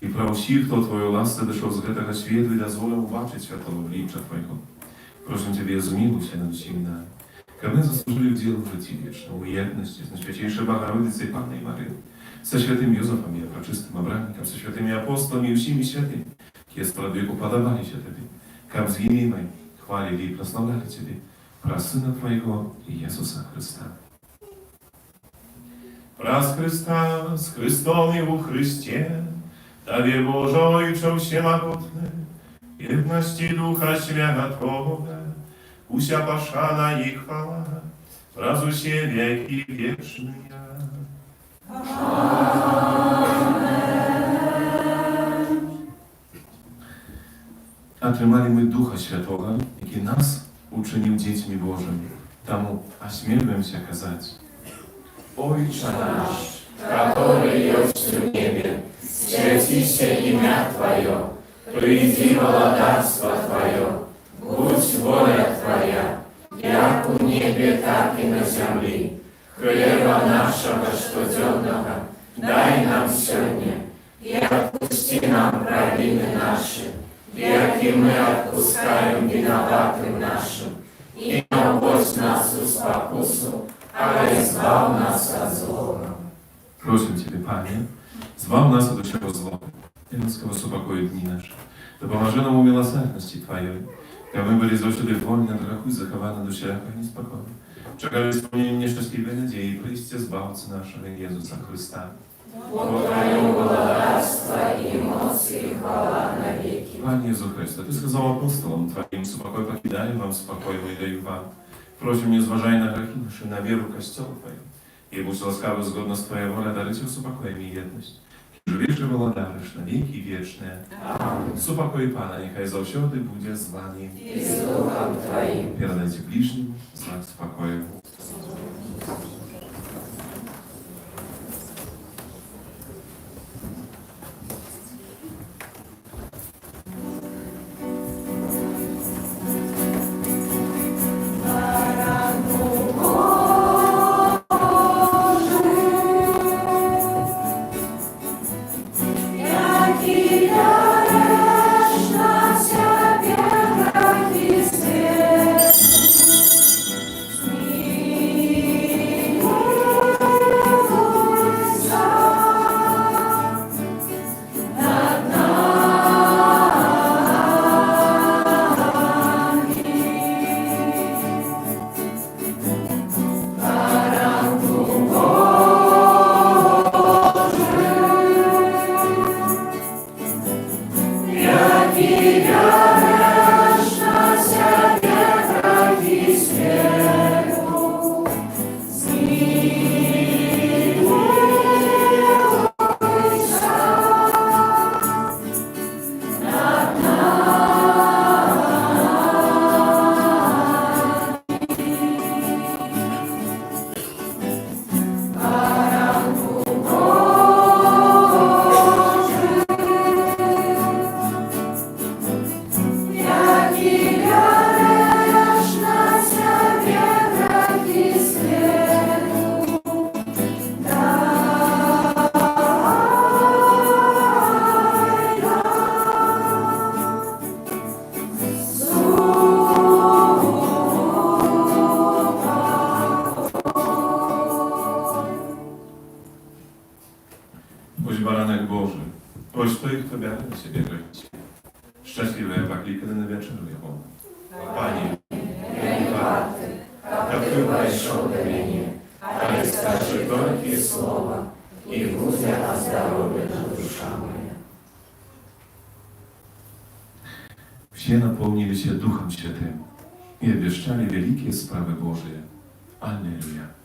і про усіх, хто Твою ласку дійшов з гэтага світу і дозволив убачити святого обличчя Твоего. Просим Тебе, змилуйся над всеми нами, как мы заслужили удел в житті вічному, у єдності з Найсвятейшою Богородицею Панною Марією, со святым Józefem и пречистым обранником, со святыми апостолами и всеми святыми, які спрадвіку подобалися Тобі, как згинімай, хвалили и прославляли Тебе, про Сына Твоего Иисуса Христа. Праз Христа, с Христом и у Христе, Тобі Божою всемогутне, єдності Духа Святого, уся пошана и хвала, раз усе веки вечные. Otrzymali my Ducha Świętego, jaki nas uczynił dziećmi Bożymi. Тому осмеливаем się kazać: Ojcze nasz, который есть в небе, святися имя Твое, приди владарство Твое, будь воля Твоя, як у небе, так и на земле. Хлеба нашего штоденного дай нам сегодня, и отпусти нам провины наши, як и мы отпускаем виноватым нашим, и не вводь нас в спокусу, а избав нас от злого. Просим Тебя, Panie, zbaw nas od wszelkiego zła i łaskawo uspokoić dni nasze. Dopomoże nam u miłosierności Twojej, jak my byli zawsze wolni od grzechu i zachowani do sierpa i niespokoju. Czekali spełnienie nieszczęśliwej nadziei i przyjście Zbawcy naszego Jezusa Chrysta. Bo Твое владарство и моc и хвала навеки. Panie Jezu Chryste, Ty сказал апостолам Твоим: спокой покидаю вам, спокой даю вам. Просим, не зважай на грехи наши, на веру Kościoła Twojego. I будь ласкаво, згодно з Твоєю волею, дарить усупокоєм і єдність. Живеш і володариш на віки вічні. Супокой Пана, нехай завсюди буде з вами. И с Духом Твоим. Передайте ближнему знак спокою. Смилуйся wybierali na siebie grzech. Szczęśliwe bakliki na wieczeru Його. Пані, Я не варты, как ты войшов до меня, а я скажи только слово, и будет оздоровлена душа моя. Все наполнили się Duchem Świętym i obwieszczali wielkie sprawy Boże. Alleluja.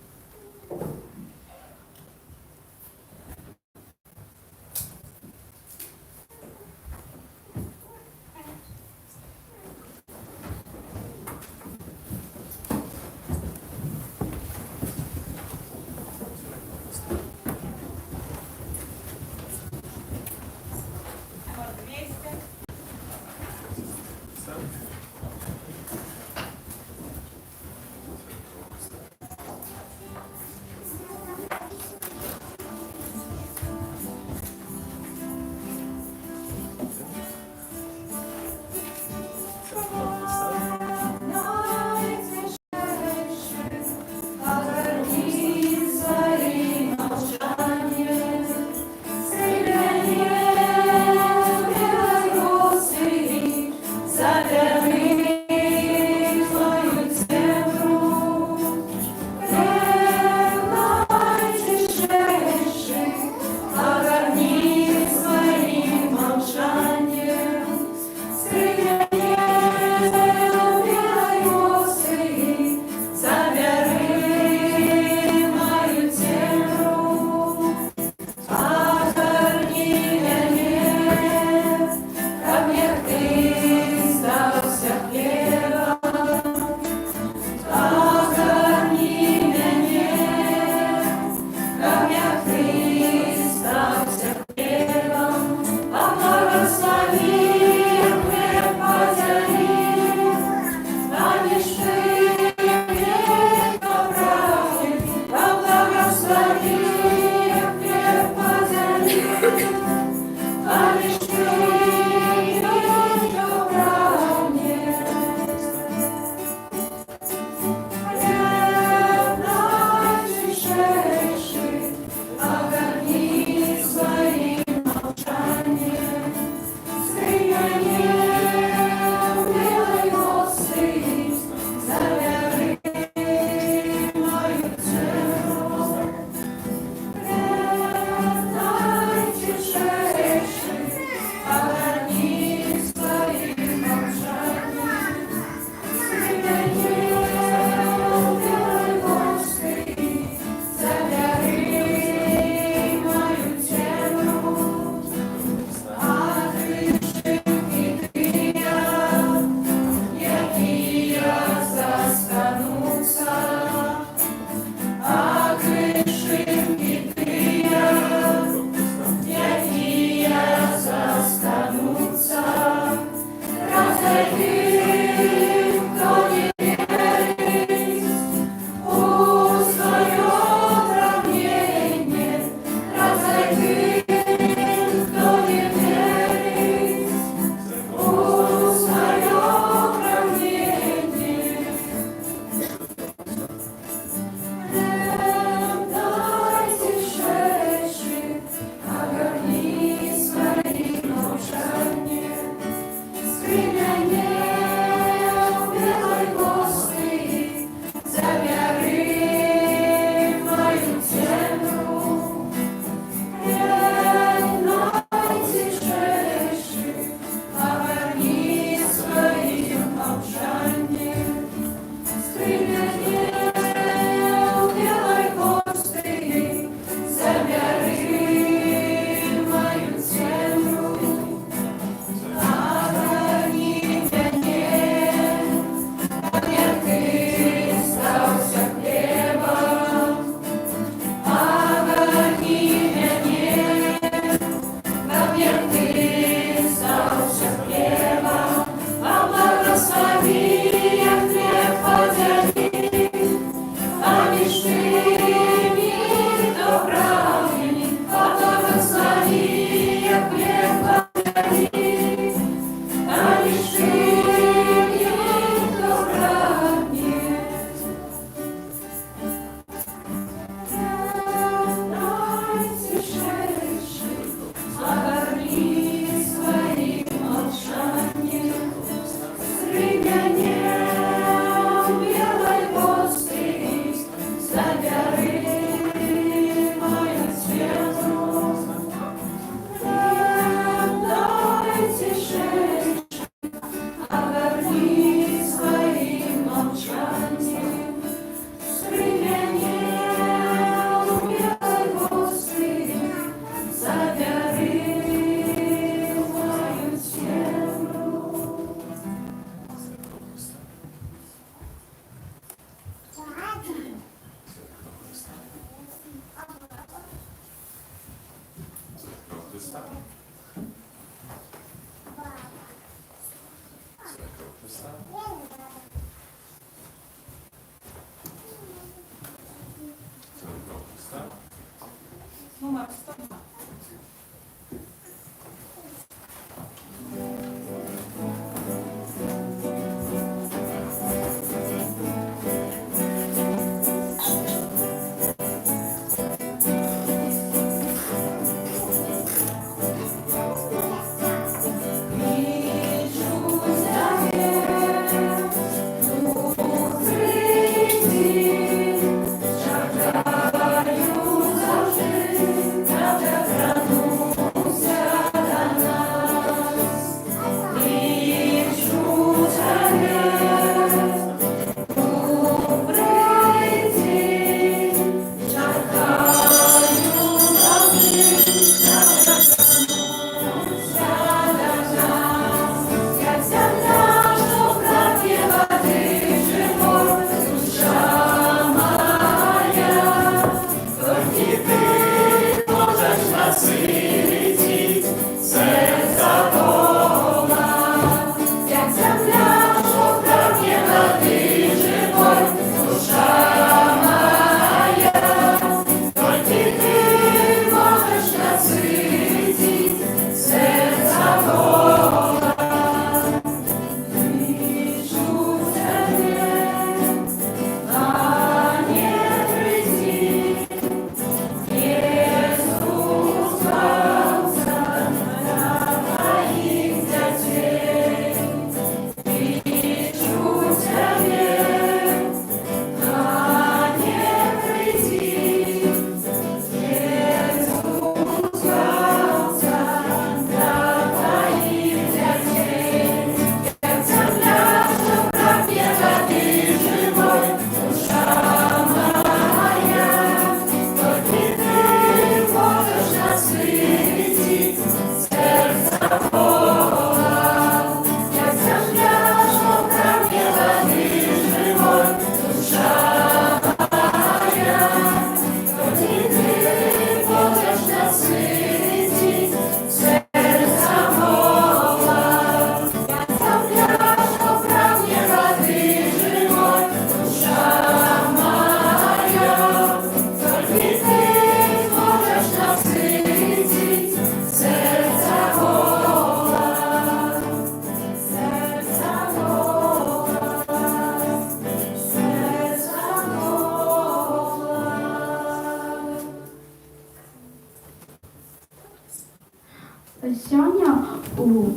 Сёння у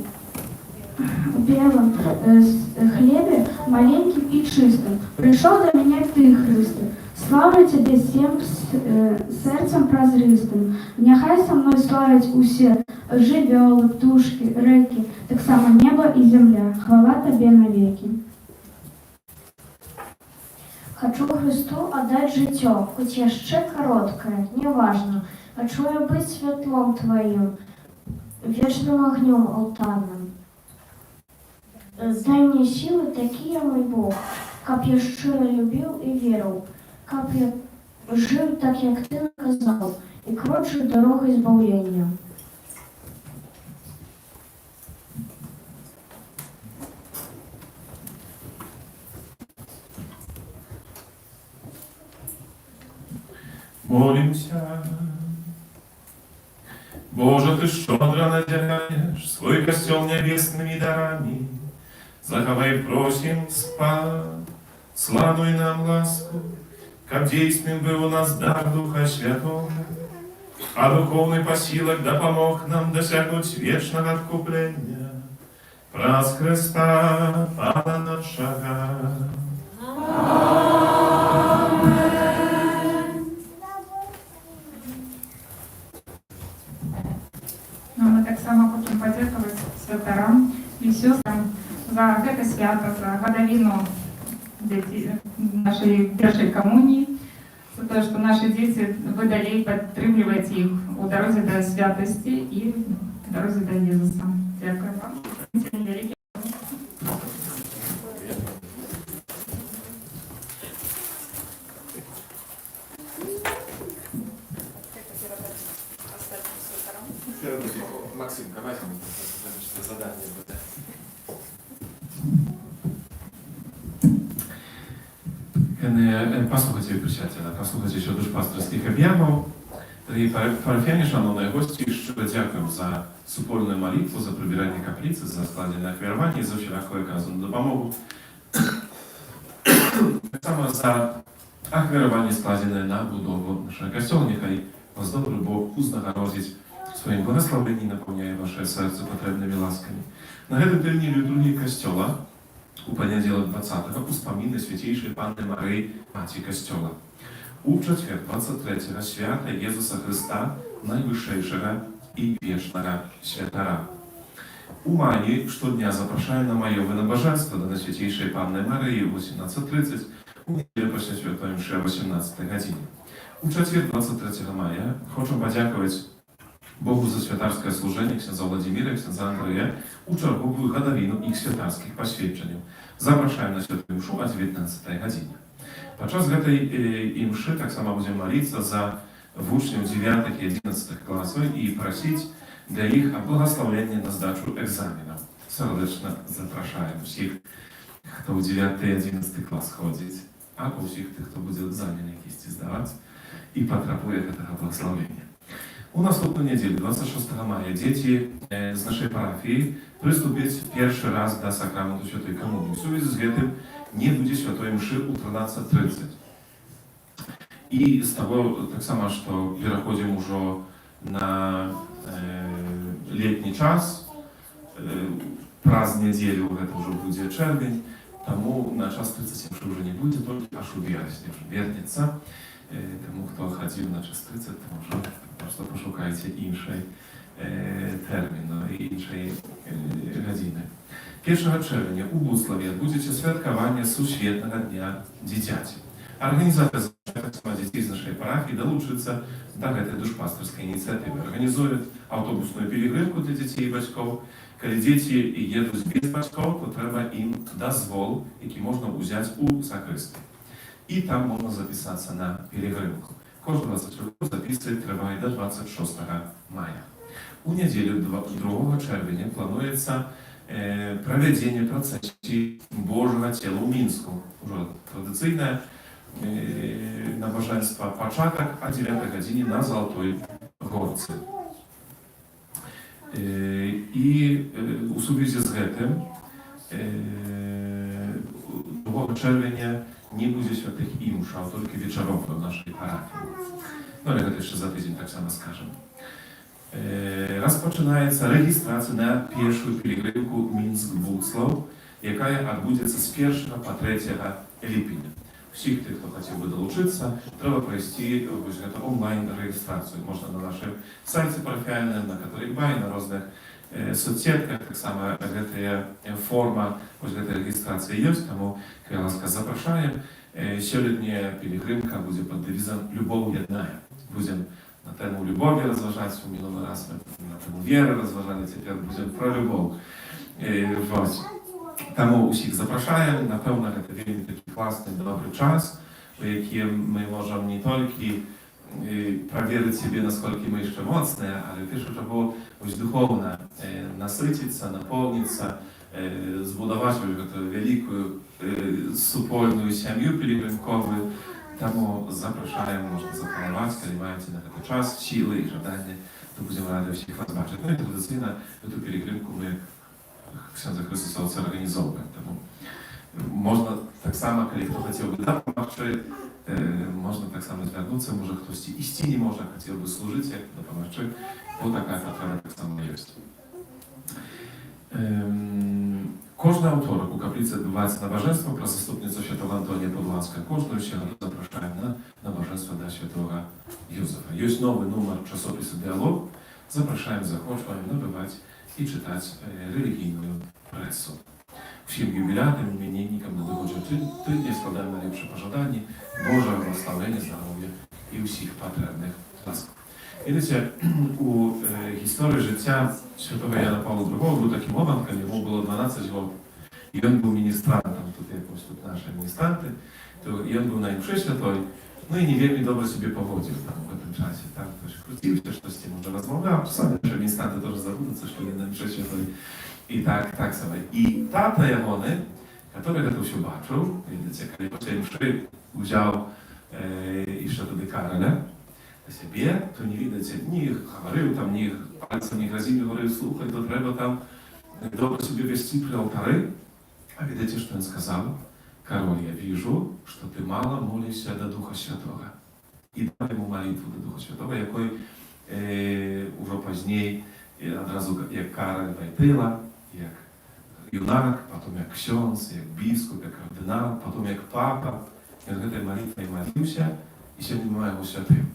белом хлебе маленьким и чистым пришел до меня ты, Христе. Славлю тебе всем серцем прозристым. Няхай со мной славить усе живёлы, птушки, реки, так само небо и земля. Хвала тебе навеки. Хочу Христу отдать життя, хоть яшчэ короткое, неважно. Хочу я быть светлом Твоим, вечным огнем алтарным. Дай мне силы такие, мой Бог, каб я щиро любил и верил, каб я жил так, як Ты наказал, и крочил дорогой избавления. Молимся. Боже, Ты щедро наделяешь свой костел небесными дарами. Заховай, просим, славу и нам ласку, как действенным был у нас дар Духа Святого, а духовный посилок да помог нам досягнуть вечного откупления. Праз Христа, Пана нашего. Ну, ми так само хочемо подякувати святарам і сестрам за це свято, за годовину нашей першей коммунии, за то, что наши дети выдали подтримливать их у дороги до святости и дороги до Иисуса. Дякую вам. Максим, давай задание буде. Послухайте, приятеля, послухайте ще дуже пасторських об'явів. Дорогі парафіяні, шановні гості, щиро дякуємо за супольну молитву, за прибирання каплиці, за складене ахвярування і за всіляку оказану допомогу. Так само за ахвярування, складене на будову нашого костьола. Нехай вас добрий Бог узнагородить своїм благословенням, наповняє ваше серце потрібними ласками. На гэтым тижні літургії костьола у понеділок 20-го успоміни Святейшої Панни Марії, Маті Костьола. У четвер 23-го свята Єзуса Христа, найвищейшого і вічного святара. У маї щодня запрошую на майове набоженство до Святейшої Панни Марії в 18:30, у неділю після Святої Мши о 18 годині. У четвер 23 мая хочу подякувати Богу за святарське служення ксенза Владимира і ксенза Андрея у чергову годовину їх святарських посвячень. Запрошуємо на Святую Мшу о 19 годині. Подчас гэтай мши так само будем молиться за вучнів 9 і 11 класів і просити для їх благословення на здачу екзаменів. Сердечно запрошуємо всіх, хто у 9 і 11 клас ходить, або всіх тих, хто буде екзамени якісь здавати і потребує цього благословення. У наступну неділю, 26 мая, діти з нашої парафії приступлять перший раз до сакраменту Святої Комунії. В зв'язку з гэтым не буде Святої Мши у 13:30. І з того, так само, що переходимо вже на літній час, праздник неділі, це вже буде червень, тому на час 37 вже не буде, тільки аж у вересні, вже вернеться. Тому, хто ходив на час 30, то вже просто пошукайте інший термін і іншої години. 1 червня у Буславі відбудеться святкування Сусвітнього дня дитяті. Організатор дітей з нашої парафії долучиться до цієї душпастерської ініціативи. Організують автобусну пілігримку для дітей і батьків. Коли діти їдуть без батьків, то треба їм дозвол, який можна взяти у сакристі. І там можна записатися на пілігримку. Кожен 20 років записи триває до 26 мая. У неділю 2 червня планується проведення процесії Божого тіла у Мінську. Уже традиційне набоженство початок о 9 годині на Золотої Горці. І у сувязі з гэтым 2 червня не буде святих імш, а тільки вечоров в нашій парафії. Ну, але це ще за тиждень так само скажемо. Розпочинається реєстрація на першу пілігримку Мінськ-Буцлав, яка відбудеться з 1 по 3 липня. Всіх тих, хто хотів би долучитися, треба пройти онлайн-реєстрацію. Можна на нашому сайті парафіальному, на Католик.бай, на різних соцсетках, так само ця форма, ось ця реєстрація є, тому, я ласка, запрошуємо. Сьогодні пілігримка буде під девізом «Любов єднає». Будемо на тему любові розважати, у минулий раз ми на тему віри розважали, тепер будемо про любов. Тому усіх запрошуємо. Напевно, це вельми такий класний, добрий час, у яким ми можемо не тільки проверити себе, наскільки ми ще моцні, але теж треба ось духовно насититися, наповнитися, збудувати цю велику супольну сім'ю пілігримкову. Тому запрошуємо, можна запланувати, коли маєте на цей час сили і жадання, то будемо раді всіх вас бачити. Ну і традиційно цю пілігримку ми Księdza Chrystusa організовуємо. Тому можна так само, коли хто хотів би допомогти, можна так само звернутися, може хтось істі не може, хотів би служити, як допомогти, бо така потреба так само є. Кожного второк у каплиці відбувається набоженство про заступницю святого Антонія Подолацька. Кожного ще запрошуємо на набоженство до святого Юзефа. Є новий номер часопису «Діалог». Запрошуємо, захочуємо набивати і читати релігійну пресу. Всім юбілятам, іменинникам надихочу тижня складаємо найліпші пожадання, Божого благословення, здоров'я і усіх потрібних ласк. Видите, у історії життя святого Яна Павла II був такий момент, коли йому було 12 років, і він був міністрантом, тут якось тут наші міністранти, то він був на імші святой, ну і не вельми добре собі поводив там в этом часі, там хтось крутився, щось з тим вже розмовляв, самі наші міністранти теж забудуться, що він на імші святой. І так само. І тата Ягони, який це все бачив, видите, коли після імши взяв ще туди Кароля, себе, то не видите, ні говорив там, ні пальцем не грозив, говорив, слухай, то треба там добре собі вести при алтари. А видите, что он сказал? Король, я вижу, что ты мало молишься до Духа Святого. И дал ему молитву до Духа Святого, якой уже поздней, одразу як Кароль Войтила, як юнак, потом як ксьонц, як біскуп, як кардинал, потом як папа. Я з этой молитвой молився, і сьогодні ми маємо святим.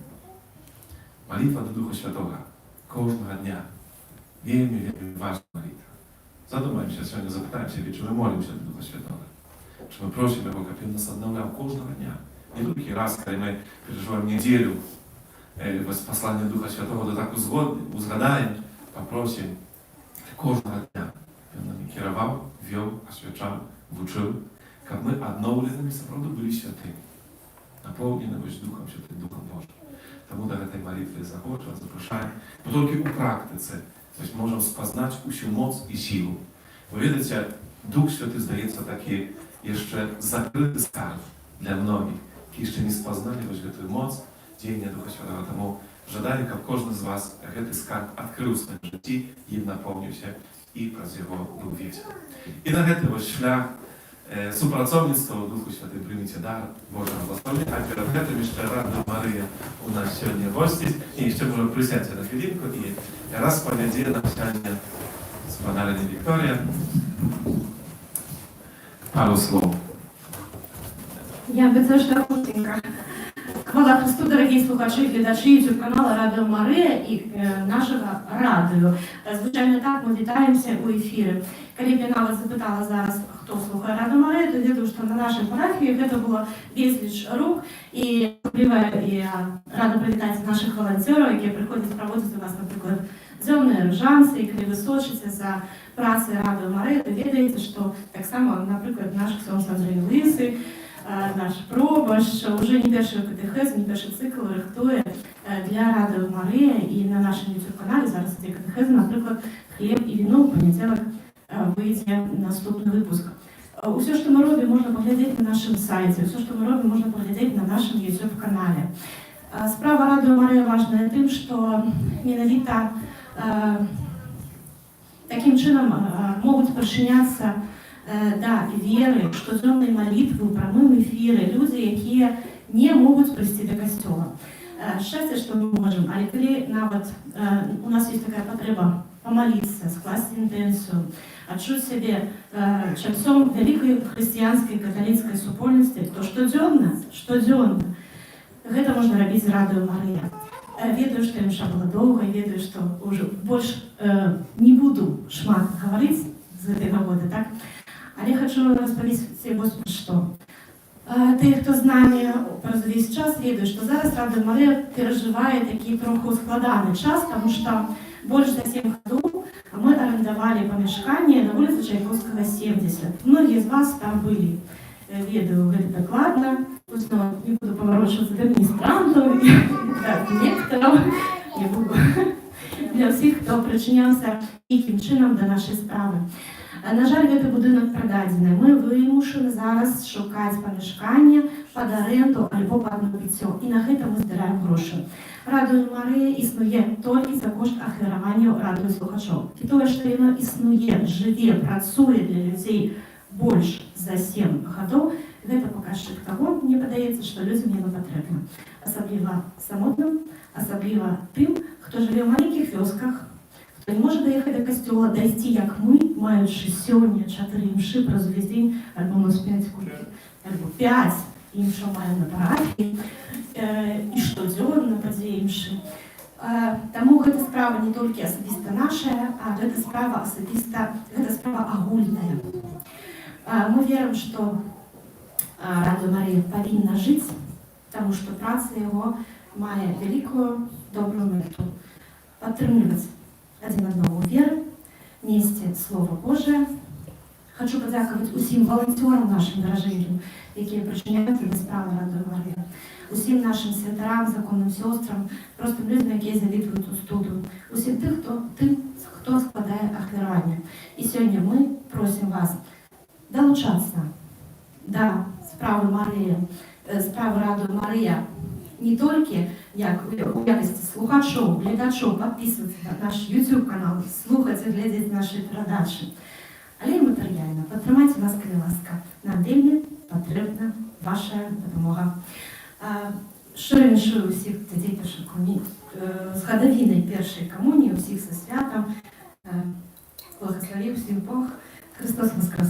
Молитва до Духа Святого кожного дня. Вельми важна молитва. Задумаємося сьогодні, запитаємося, чи ми молимося до Духа Святого. Чи ми просимо Його, щоб Він нас обновляв кожного дня. Не тільки раз, коли ми переживаємо неділю послання Духа Святого, то так узгадаємо, попросимо кожного дня. Він нам керував, вів, освячав, вчив, щоб ми обновленими, справді, були святими. Наповненими Духом Святим, Духом Божим. Тому до этой молитвы захочу, запрошаємо. Но только у практиці, тобто можемо спознати усю моць і силу. Ви видите, Дух Святий, здається, такий ще закритий скарб для многих, які ще не спознали ось цю моць діяння Духа Святого. Тому жадаю, щоб кожен з вас цей скарб відкрив у своєму житті, їм наповнився і праз його був весел. І на цей ось шлях супрацовництва у Духу Святим прийміть дар Божого благословення. А перед этим ще Радою Марія у нас сьогодні гостить. І ще може присядьте на хвилинку і розповіді нам сьогодні з панарині Вікторія пару слов. Я би це ж коротенько. Хвала Христу, дорогі слухачі, глядачі YouTube каналу Радіо Марія і нашого радіо. Звичайно, так, ми вітаємося у ефірі. Коли б я навіть запитала зараз, хто слухає Радіо Марія, то я думаю, що на нашій парафії це було безліч рук. І особливо я рада привітати наших волонтерів, які приходять проводити у вас, наприклад, зимні рожанці, і коли ви сочите за працею Радіо Марія, то відаєте, що так само, наприклад, наш ксьонз Андрій Лисий, наш Пробаш, вже не перший катехез, не перший цикл рихтує для Радіо Марія, і на нашому YouTube-каналі зараз ці катехези, наприклад, «Хліб і віно» в понеділок вийде наступний випуск. Усе, що ми робимо, можна поглядати на нашому сайті, все, що ми робимо, можна поглядати на нашому YouTube-каналі. Справа Радіо Марія важна тим, що менавіта таким чином можуть причинятися до віри, штодзённої молитви, у прямому ефірі, люди, які не можуть прийти до костюла. Щастя, що ми можемо, але коли навіть у нас є така потреба помолитися, скласти інтенцію, відчути себе ченцом великої християнської католицької супольності, то щодзённо, гэта можна робити з Радіо Марія. Ведаю, що імша була довго, і ведаю, що вже більше не буду шмат говорити з этой нагоди, так? Але хочу розповісти Господь, що ті, хто знає про весь час, ведають, що зараз Радіо Марія переживає такий трохи складаний час, тому що більше за 7 років ми орендували помешкання на вулиці Чайковського, 70. Многие з вас там були. Ведаю это докладно, пусть не буду поворачиваться до администрантов, директоров, я буду для всіх, хто причинявся яким чином до нашої справи. На жаль, цей будинок продадений. Ми вимушені зараз шукати помешкання під оренду або під набиття. І на це ми збираємо гроші. Радіо Марія існує тільки за кошт ахвярування радіослухачів. І те, що воно існує, живе, працює для людей більше за 7 років, це показчик того, мені здається, що людям воно потрібно. Особливо самотним, особливо тим, хто живе в маленьких вёсках, хто не може доїхати до костюла, дойти, як ми, маючи сьогодні 4 імши про звіздень, або у нас 5 культів, або 5 імшо маємо на парафії, і щоденно по 2 імши. Тому гэта справа не тільки особисто наша, а гэта справа особисто, гэта справа агульная. Мы верим, что Радіо Марія повинна жити, тому що праця його має велику добру мету. Підтримувати один одного віри, нести Слово Боже. Хочу подякувати усім волонтерам нашим дорожителям, які причиняються до справи Радіо Марія. Усім нашим святерам, законним сестрам, просто людям, які завідують у студу. Усім тим, хто складає ахвярування. І сьогодні ми просимо вас долучатися до справи Марії, справи Радіо Марія не тільки як у якості слухачів, глядачів підписуватися на наш YouTube канал, слухати, глядати наші передачі, але й матеріально. Підтримайте нас, будь ласка. Нам вельми потрібна ваша допомога. Щиро віншую усіх дітей першої комунії, з годовиною першої комунії, усіх зі святом. Благословив всім Бог. Христос Воскрес!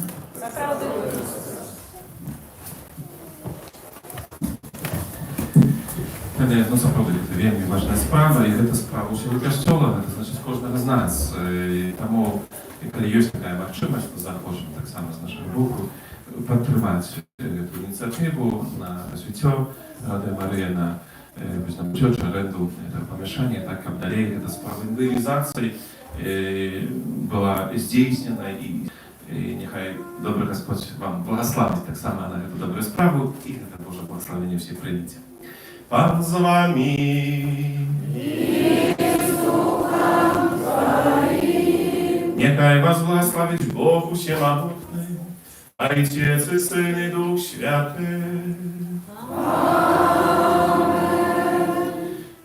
Wtedy, no naprawdę, wiem, ważna sprawa i to sprawa u Kościoła, to znaczy z każdego z nas. Тому, jeżeli jest taka możliwość, to zapraszam tak samo z naszego boku podtrzymać tę inicjatywę na świecie Rady Maryi, na ciocię, rendu, to pomieszanie, tak, aby dalej ta sprawa ewangelizacji była zdійснена i niechaj dobry Господь wam błogosławi tak samo na tę dobrą sprawę i na to Boże błogosławienie всі прийміть. Pan z wami. Niechaj was błogosławić Bóg Wszechmogący, Ojciec i Syn i Duch Święty.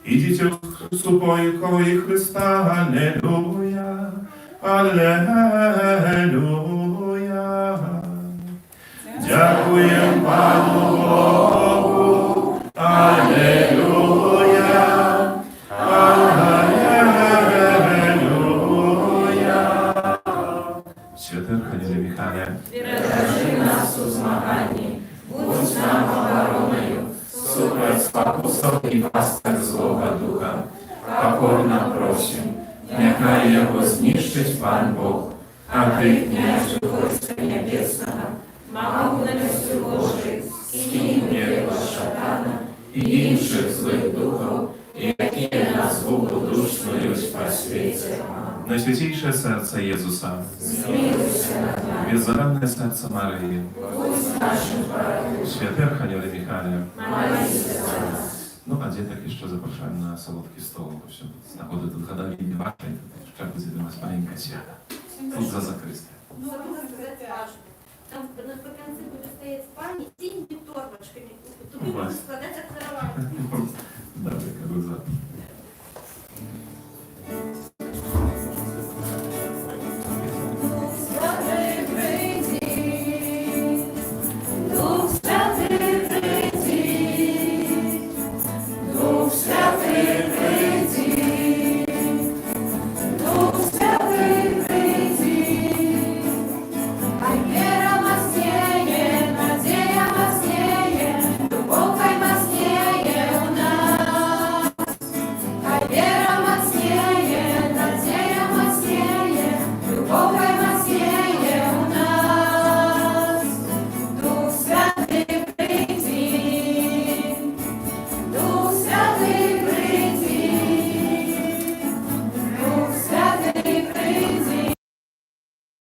Idźcie w supojkowi Chrysta, Alleluja, Alleluja. Dziękuję Panu Bogu, Alleluja, Alleluja. Święty Archanioł Michale, Wyraży nas u zmaganni, bądź nam obronою, super spokój i łaskach Złego Ducha, pokorna prosim, niechaj Jego zniszczyć Pan Bóg, a Ty, княже Войска Небесного, могутностью Божией, скинь его шатана i innych złych duchów, jakie nas długoduszno po świecie. Najświętniejsze serce Jezusa, zmiłuj się nad nami, bezradne serce Maryi, будь naszym Bogiem, Święty Archanioł Michale. молись за нас. No a dzieciak jeszcze zapraszałem na sałatki stołu, bo się znachodzę tu gadali waszej, to trzeba będzie do nas panienka siada. Тут за закрыстя. Забыла сказать важно. Там наприкінці буде стоять пані з тіньми торбочками. Тобі Ага. будуть складати актировання.